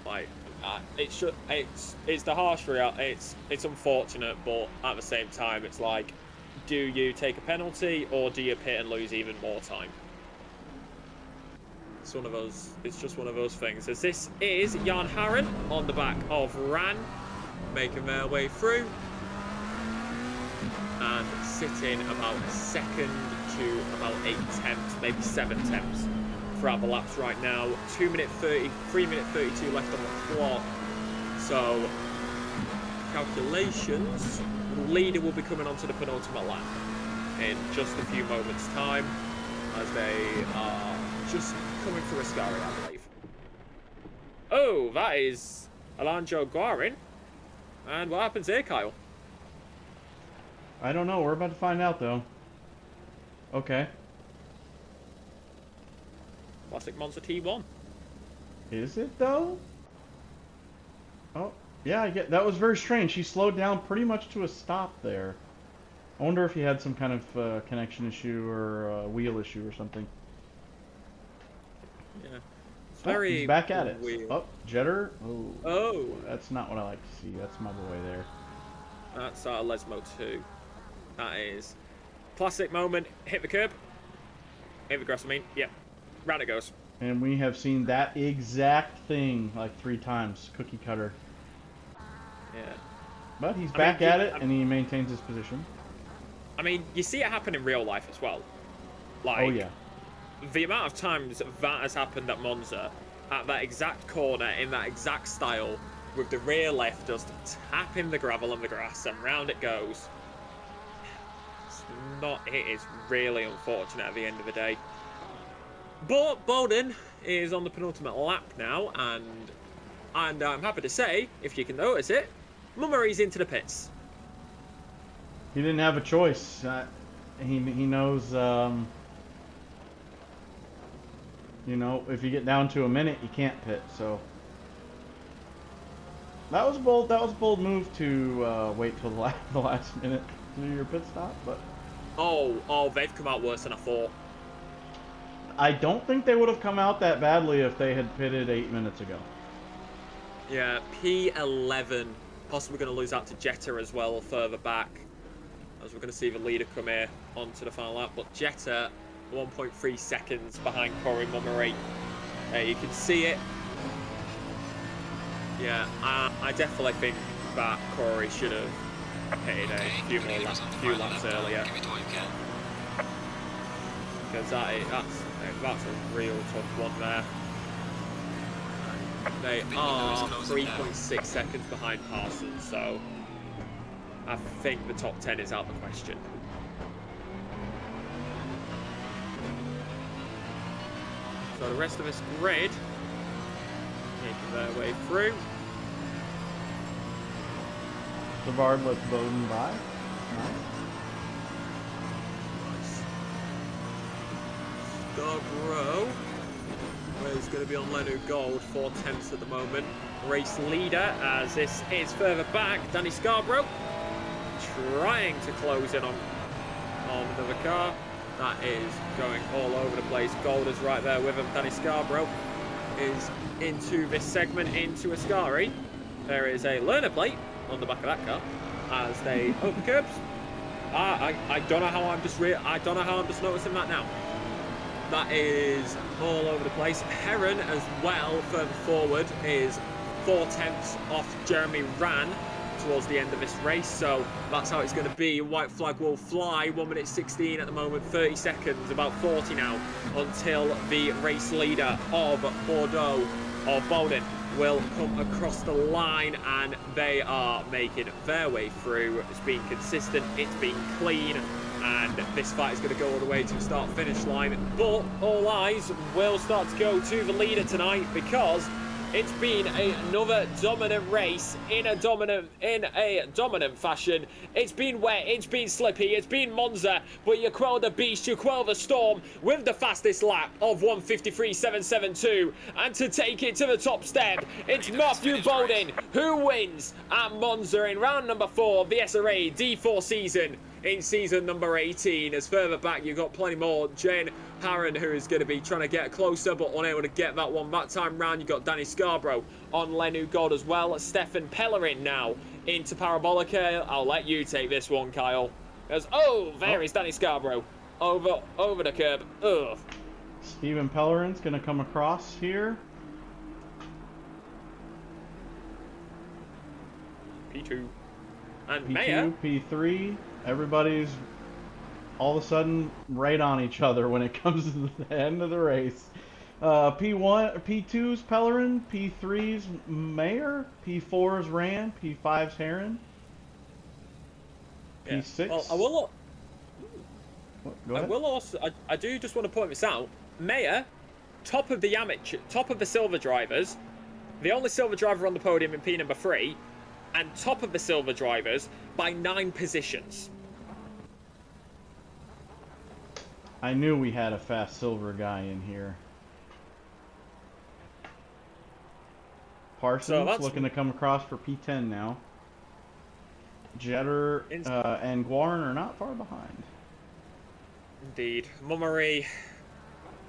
F: Like, it's the harsh reality. It's unfortunate, but at the same time, it's like, do you take a penalty or do you pit and lose even more time? It's one of those. It's just one of those things. As this is Jan Harren on the back of Ran, making their way through and sitting about a second to about 8 tenths, maybe 7 tenths throughout the laps right now. 3 minute 32 left on the clock. So calculations, the leader will be coming onto the penultimate lap in just a few moments' time, as they are just coming through Ascari, I believe. Oh, that is Alonso Guarin. And what happens here, Kyle?
G: I don't know. We're about to find out, though. Okay.
F: Classic Monza T1.
G: Is it, though? Oh, yeah, I get that. Was very strange. She slowed down pretty much to a stop there. I wonder if he had some kind of connection issue or wheel issue or something.
F: Yeah. It's very
G: he's back at it.
F: weird.
G: Oh, Jetter.
F: Oh.
G: That's not what I like to see. That's my boy there.
F: That's Lesmo 2. That is classic moment. Hit the curb. Hit the grass, I mean. Yep. Round it goes.
G: And we have seen that exact thing like 3 times. Cookie cutter.
F: Yeah.
G: But he's back at it, and he maintains his position.
F: I mean, you see it happen in real life as well. Like,
G: oh, yeah.
F: The amount of times that has happened at Monza, at that exact corner, in that exact style, with the rear left just tapping the gravel and the grass, and round it goes. It is really unfortunate at the end of the day. But Bowden is on the penultimate lap now, and I'm happy to say, if you can notice it, Mummery's into the pits.
G: He didn't have a choice. He knows, you know, if you get down to a minute, you can't pit. So that was bold. That was a bold move to wait till the last minute to do your pit stop. But
F: oh, they've come out worse than I thought.
G: I don't think they would have come out that badly if they had pitted 8 minutes ago.
F: Yeah, P11. Possibly going to lose out to Jetta as well further back, as we're going to see the leader come here onto the final lap. But Jetta, 1.3 seconds behind Corey Mummery. You can see it. Yeah, I definitely think that Corey should have pitted a few laps earlier. Because that's a real tough one there. They are 3.6 seconds behind Parsons, so I think the top 10 is out of the question. So the rest of this grid making their way through.
G: Savard lets Bowden by.
F: Scarborough is going to be on Lenu Gold, 4/10 at the moment. Race leader, as this is further back, Danny Scarborough trying to close in on another car. That is going all over the place. Gold is right there with him. Danny Scarborough is into this segment, into Ascari. There is a learner plate on the back of that car as they open curbs. I don't know how I'm just noticing that now. That is all over the place. Heron as well, further forward, is 4/10 off Jeremy Ran towards the end of this race, so that's how it's going to be. White flag will fly. 1 minute 16 at the moment, 30 seconds, about 40 now, until the race leader of Bordeaux, or Bowden, will come across the line, and they are making their way through. It's been consistent, it's been clean, and this fight is going to go all the way to the start-finish line. But all eyes will start to go to the leader tonight, because it's been another dominant race in a dominant fashion. It's been wet, it's been slippy, it's been Monza, but you quell the beast, you quell the storm with the fastest lap of 1:53.772. And to take it to the top step, it's Matthew Bowden who wins at Monza in round number 4 of the SRA D4 season, in season number 18. As further back, you've got plenty more. Jane Harron, who is going to be trying to get closer, but unable to get that one that time round. You've got Danny Scarborough on Lenu Gold as well. Stefan Pellerin now into Parabolica. I'll let you take this one, Kyle. As, there is Danny Scarborough over the curb. Ugh.
G: Stephen Pellerin's going to come across here.
F: P2. And
G: P2,
F: Mayer.
G: P3. Everybody's all of a sudden right on each other when it comes to the end of the race. P1, P2's Pellerin, P3's Mayer, P4's Rand, P5's Heron, P6.
F: Well, I will also. I do just want to point this out. Mayer, top of the silver drivers, the only silver driver on the podium in P number 3, and top of the silver drivers by 9 positions.
G: I knew we had a fast silver guy in here. Parsons looking to come across for P10 now. Jetter and Guarin are not far behind.
F: Indeed. Mummery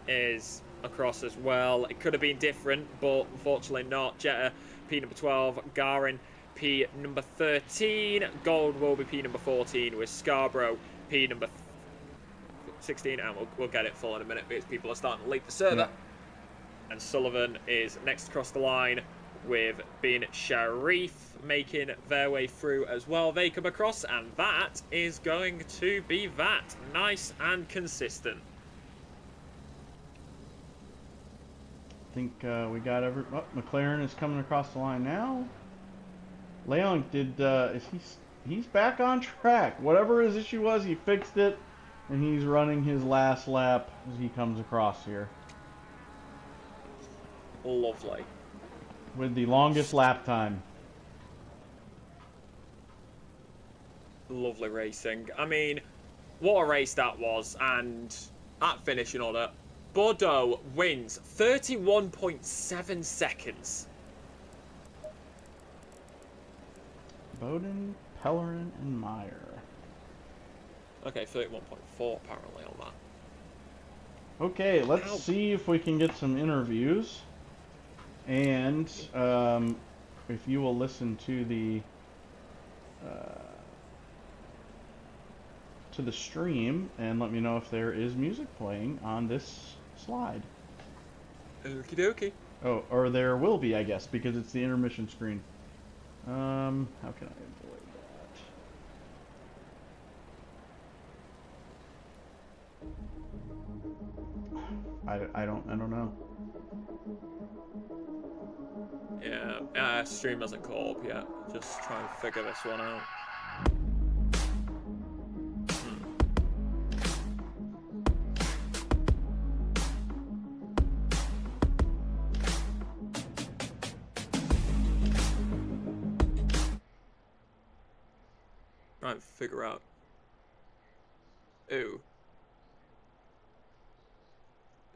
F: is across as well. It could have been different, but unfortunately not. Jetter, P number 12. Garin, P number 13. Gold will be P number 14 with Scarborough, P number 16. And we'll get it full in a minute because people are starting to leap the server. Yeah. And Sullivan is next across the line with Bin Sharif making their way through as well. They come across, and that is going to be that. Nice and consistent.
G: I think we got McLaren is coming across the line now. Leon he's back on track. Whatever his issue was, he fixed it, and he's running his last lap as he comes across here.
F: Lovely.
G: With the longest lap time.
F: Lovely racing. I mean, what a race that was. And at finishing order, Bordeaux wins 31.7 seconds.
G: Bowden, Pellerin, and Meyer.
F: Okay, 31.4 apparently on that.
G: Okay, let's see if we can get some interviews. And if you will listen to the stream and let me know if there is music playing on this slide.
F: Okie dokie.
G: Oh, or there will be, I guess, because it's the intermission screen. How can I avoid that? I don't know.
F: Yeah, stream hasn't caught up yet. Just trying to figure this one out. Trying to figure out. Ooh.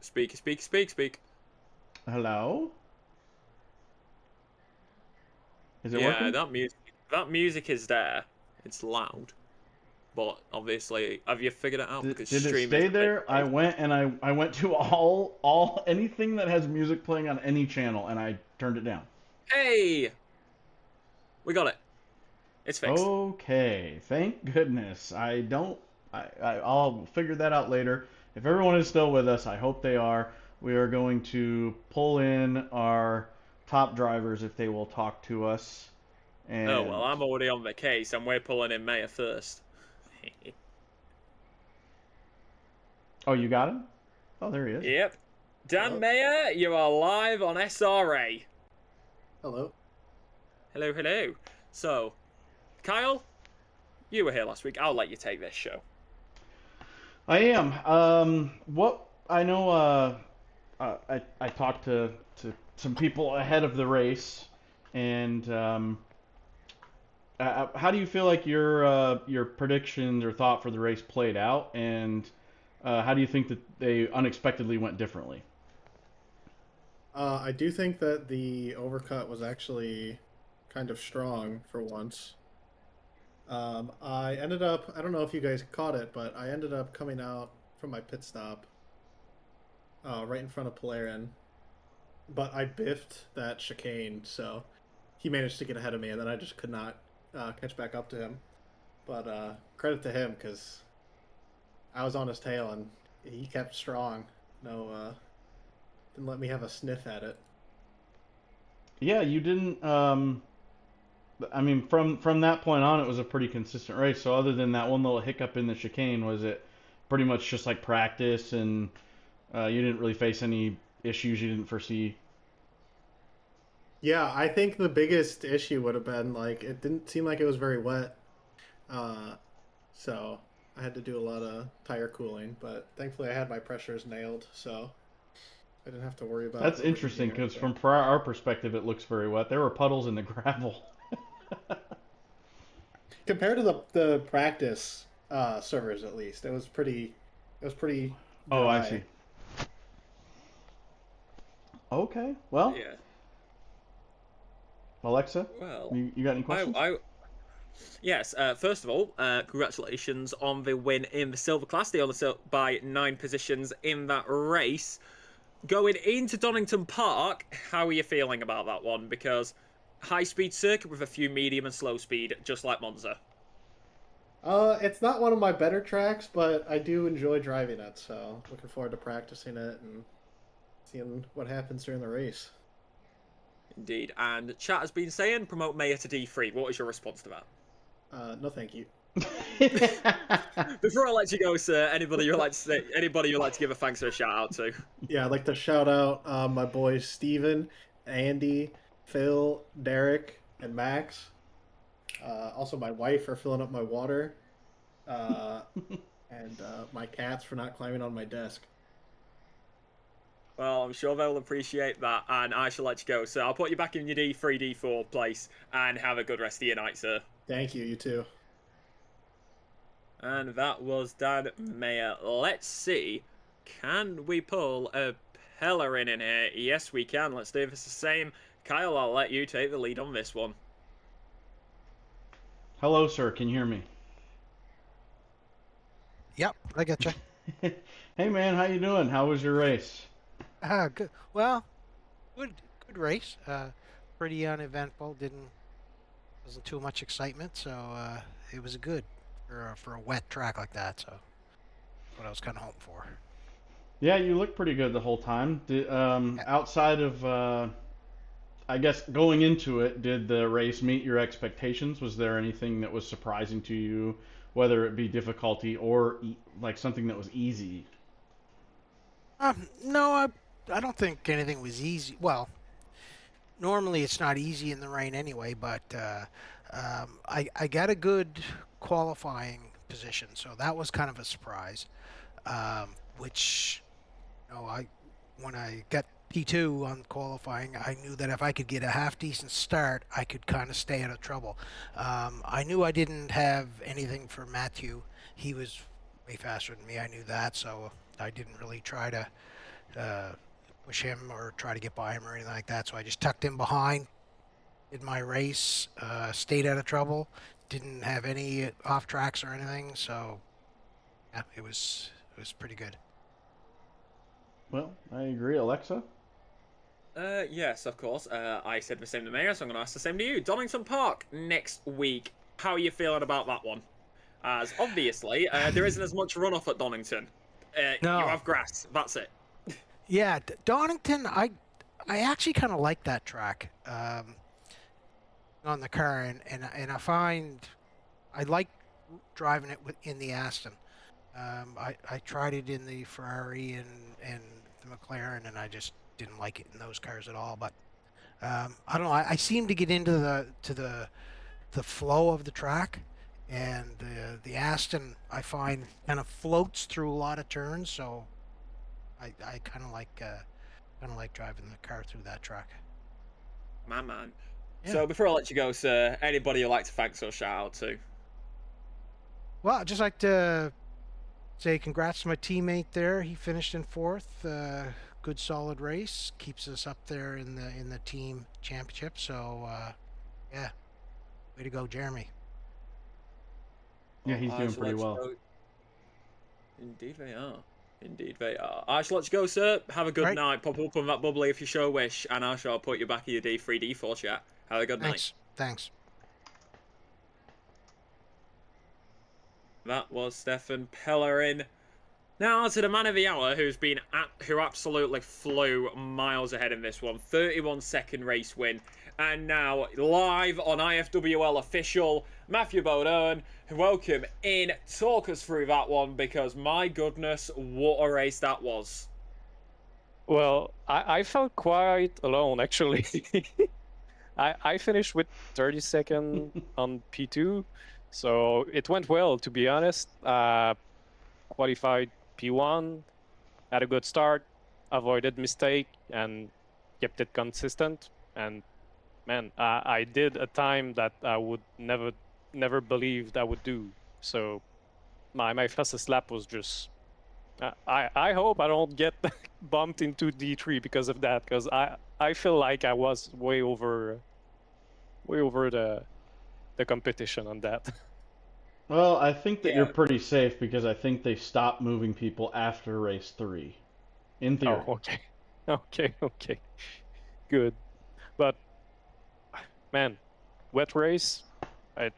F: Speak.
G: Hello? Is it
F: Yeah,
G: working?
F: that music is there. It's loud. But obviously, have you figured it out? Because
G: Did it
F: stream is
G: stay
F: a bit
G: there? I
F: crazy.
G: went and I went to all anything that has music playing on any channel, and I turned it down.
F: Hey! We got it. It's fixed.
G: Okay, thank goodness. I'll figure that out later. If everyone is still with us, I hope they are. We are going to pull in our top drivers if they will talk to us.
F: Oh, well,
G: And
F: I'm already on the case, and we're pulling in Maya first.
G: oh, you got him? Oh, there he is.
F: Yep. Dan
B: Hello.
F: Mayer, you are live on SRA.
B: Hello.
F: Hello, hello. So, Kyle, you were here last week. I'll let you take this show.
G: I am. What I know. I talked to some people ahead of the race, and how do you feel like your predictions or thought for the race played out, and how do you think that they unexpectedly went differently?
H: I do think that the overcut was actually kind of strong for once. I ended up, I don't know if you guys caught it, but I ended up coming out from my pit stop right in front of Polarin. But I biffed that chicane, so he managed to get ahead of me, and then I just could not catch back up to him. But credit to him, because I was on his tail, and he kept strong. Didn't let me have a sniff at it.
G: Yeah, you didn't. I mean, from that point on, it was a pretty consistent race. So other than that one little hiccup in the chicane, was it pretty much just like practice, and you didn't really face any issues you didn't foresee?
H: Yeah, I think the biggest issue would have been like it didn't seem like it was very wet, so I had to do a lot of tire cooling. But thankfully, I had my pressures nailed, so I didn't have to worry about.
G: That's interesting
H: overheating or
G: because
H: anything.
G: from our perspective, it looks very wet. There were puddles in the gravel.
H: Compared to the practice servers, at least it was pretty. It was pretty dry.
G: Oh, I see. Okay. Well,
F: Yeah.
G: Alexa,
F: Well,
G: you got any questions?
F: Yes, first of all, congratulations on the win in the silver class. They only by 9 positions in that race. Going into Donington Park, how are you feeling about that one? Because high-speed circuit with a few medium and slow speed, just like Monza.
H: It's not one of my better tracks, but I do enjoy driving it. So looking forward to practicing it and seeing what happens during the race.
F: Indeed. And chat has been saying, promote Mayor to D3. What is your response to that?
H: No, thank you.
F: Before I let you go, sir, anybody you'd like to give a thanks or a shout out to?
H: Yeah, I'd like to shout out my boys Steven, Andy, Phil, Derek, and Max. Also, my wife for filling up my water, and my cats for not climbing on my desk.
F: Well, I'm sure they'll appreciate that, and I shall let you go. So I'll put you back in your D3, D4 place, and have a good rest of your night, sir.
H: Thank you. You too.
F: And that was Dan Mayer. Let's see. Can we pull a Pellerin in here? Yes, we can. Let's do this the same. Kyle, I'll let you take the lead on this one.
G: Hello, sir. Can you hear me?
I: Yep, I get you.
G: Hey, man. How you doing? How was your race?
I: Good. Well, good race. Pretty uneventful. Wasn't too much excitement, so it was good for a wet track like that. So that's what I was kind of hoping for.
G: Yeah, you looked pretty good the whole time. Outside of, I guess, going into it, did the race meet your expectations? Was there anything that was surprising to you, whether it be difficulty or like something that was easy?
I: No, I don't think anything was easy. Well, normally it's not easy in the rain anyway, but I got a good qualifying position, so that was kind of a surprise. Which, when I got P2 on qualifying, I knew that if I could get a half decent start, I could kind of stay out of trouble. I knew I didn't have anything for Matthew. He was way faster than me. I knew that, so I didn't really try to push him or try to get by him or anything like that. So I just tucked in behind, did my race, stayed out of trouble, didn't have any off tracks or anything. So yeah, it was pretty good.
G: Well, I agree. Alexa?
F: Yes, of course. I said the same to Mayor, so I'm going to ask the same to you. Donington Park next week. How are you feeling about that one? As obviously, there isn't as much runoff at Donington.
I: No.
F: You have grass. That's it.
I: Yeah, Donington, I actually kind of like that track on the car, and I find I like driving it in the Aston. I tried it in the Ferrari and the McLaren, and I just didn't like it in those cars at all. But I don't know. I seem to get into the flow of the track, and the Aston I find kind of floats through a lot of turns. So I kind of like driving the car through that track.
F: Man.
I: Yeah.
F: So before I let you go, sir, anybody you'd like to thank or shout out to?
I: Well, I'd just like to say congrats to my teammate there. He finished in 4th. Good solid race. Keeps us up there in the team championship. So yeah, way to go, Jeremy.
G: Yeah, he's doing pretty well.
F: Indeed they are. Indeed they are. I shall let you go, sir. Have a good night. Pop up on that bubbly if you so wish, and I shall put you back in your D3, D4 chat. Have a good night.
I: Thanks.
F: That was Stefan Pellerin. Now to the man of the hour, who absolutely flew miles ahead in this one. 31-second race win. And now, live on IFWL official, Matthew Bodone, welcome in. Talk us through that one, because my goodness, what a race that was.
J: Well, I felt quite alone, actually. I finished with 32nd on P2, so it went well, to be honest. Qualified P1, had a good start, avoided mistake, and kept it consistent. And man, I did a time that I would never believed I would do. So my fastest lap was just. I hope I don't get bumped into D3 because of that, because I feel like I was way over the competition on that.
G: Well, I think that you're pretty safe, because I think they stopped moving people after race 3. In theory.
J: Oh, okay. Good. But man, wet race, it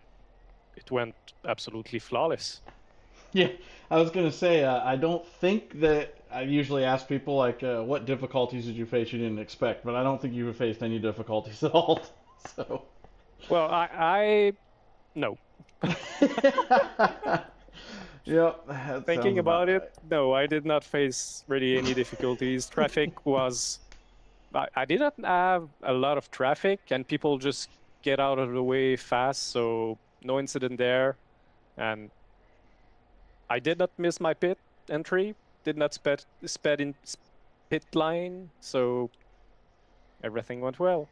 J: went absolutely flawless.
G: Yeah, I was gonna say, I don't think that I usually ask people like, what difficulties did you face you didn't expect, but I don't think you faced any difficulties at all. So.
J: Well, I no.
G: Yep.
J: Thinking about it, no, I did not face really any difficulties. Traffic was, I did not have a lot of traffic, and people just get out of the way fast, so no incident there. And I did not miss my pit entry, did not sped in pit line, so everything went well.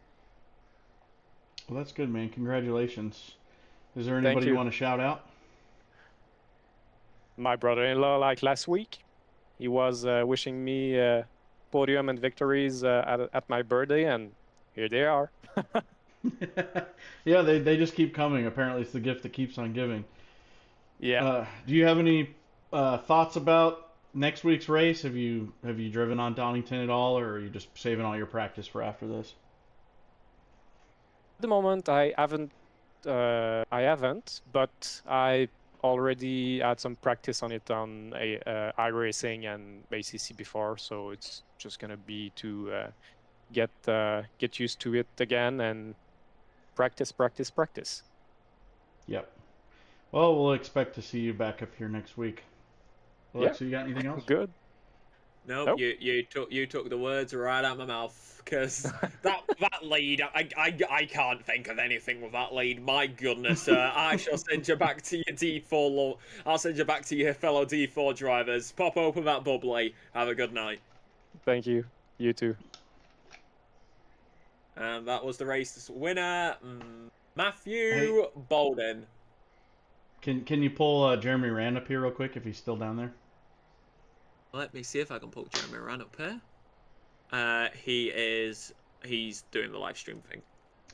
G: Well, that's good, man. Congratulations. Is there anybody you want to shout out?
J: My brother-in-law, like last week, he was wishing me podium and victories at my birthday, and here they are.
G: Yeah, they just keep coming. Apparently, it's the gift that keeps on giving.
J: Yeah.
G: Do you have any thoughts about next week's race? Have you driven on Donington at all, or are you just saving all your practice for after this?
J: At the moment, I haven't, but I already had some practice on it on iRacing and ACC before, so it's just gonna be to get used to it again and practice.
G: Yep. Well, we'll expect to see you back up here next week. Alexa, you got anything else?
J: Good.
F: Nope. You took the words right out of my mouth, because that lead, I can't think of anything with that lead. My goodness, I shall send you back to your D4. I'll send you back to your fellow D4 drivers. Pop open that bubbly. Have a good night.
J: Thank you. You too.
F: And that was the race's winner, Matthew Bolden.
G: Can you pull Jeremy Rand up here real quick if he's still down there?
F: Let me see if I can pull Jeremy Rand up here. He's doing the live stream thing.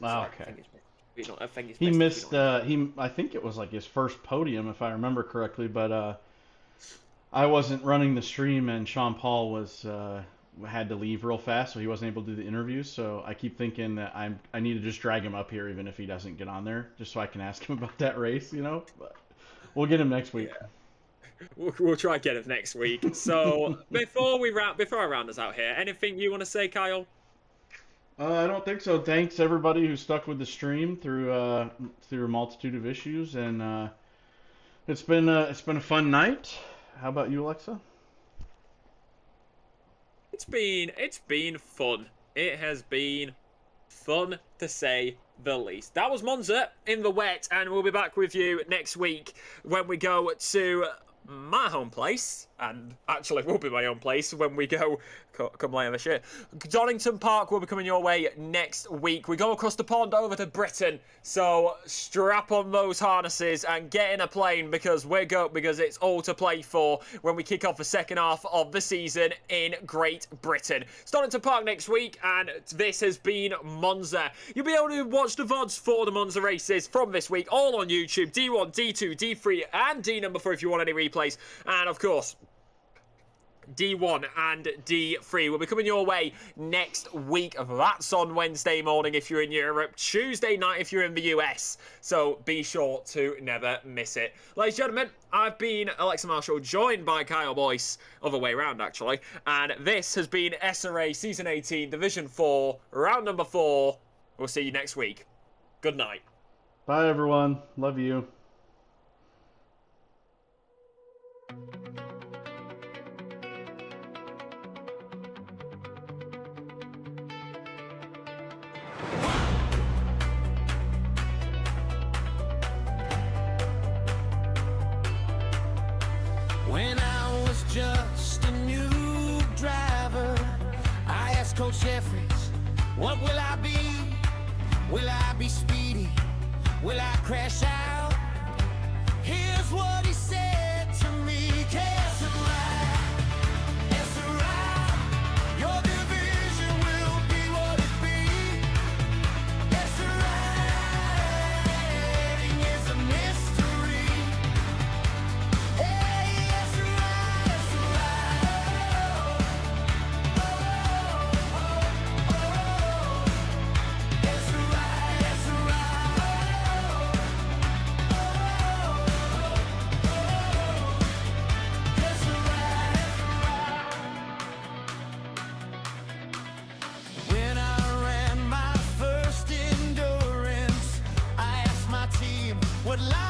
G: Oh, okay.
F: I think he's
G: He
F: missed.
G: missed. I think it was like his first podium, if I remember correctly. But I wasn't running the stream, and Sean Paul was had to leave real fast, so he wasn't able to do the interviews. So I keep thinking that I need to just drag him up here, even if he doesn't get on there, just so I can ask him about that race, you know. But we'll get him next week.
F: Yeah. We'll try and get it next week. So before I round us out here, anything you want to say, Kyle?
G: I don't think so. Thanks everybody who stuck with the stream through a multitude of issues, and it's been a fun night. How about you, Alexa?
F: It's been fun. It has been fun to say the least. That was Monza in the wet, and we'll be back with you next week when we go to my home place, and actually will be my own place when we go come later this year. Donington Park will be coming your way next week. We go across the pond over to Britain, so strap on those harnesses and get in a plane because it's all to play for when we kick off the second half of the season in Great Britain. It's Donington Park next week, and this has been Monza. You'll be able to watch the VODs for the Monza races from this week all on YouTube, D1, D2, D3 and D number 4 if you want any replays, and of course D1 and D3 will be coming your way next week. That's on Wednesday morning if you're in Europe, Tuesday night if you're in the US. So be sure to never miss it. Ladies and gentlemen, I've been Alexa Marshall, joined by Kyle Boyce, other way around actually. And this has been SRA Season 18, Division 4, round number 4. We'll see you next week. Good night.
G: Bye everyone. Love you.
K: When I was just a new driver, I asked Coach Jeffries, what will I be? Will I be speedy? Will I crash out? Here's what he said to me, SRA, your division will be what it be. SRA is a mystery. Hey, when I ran my first endurance, I asked my team, what life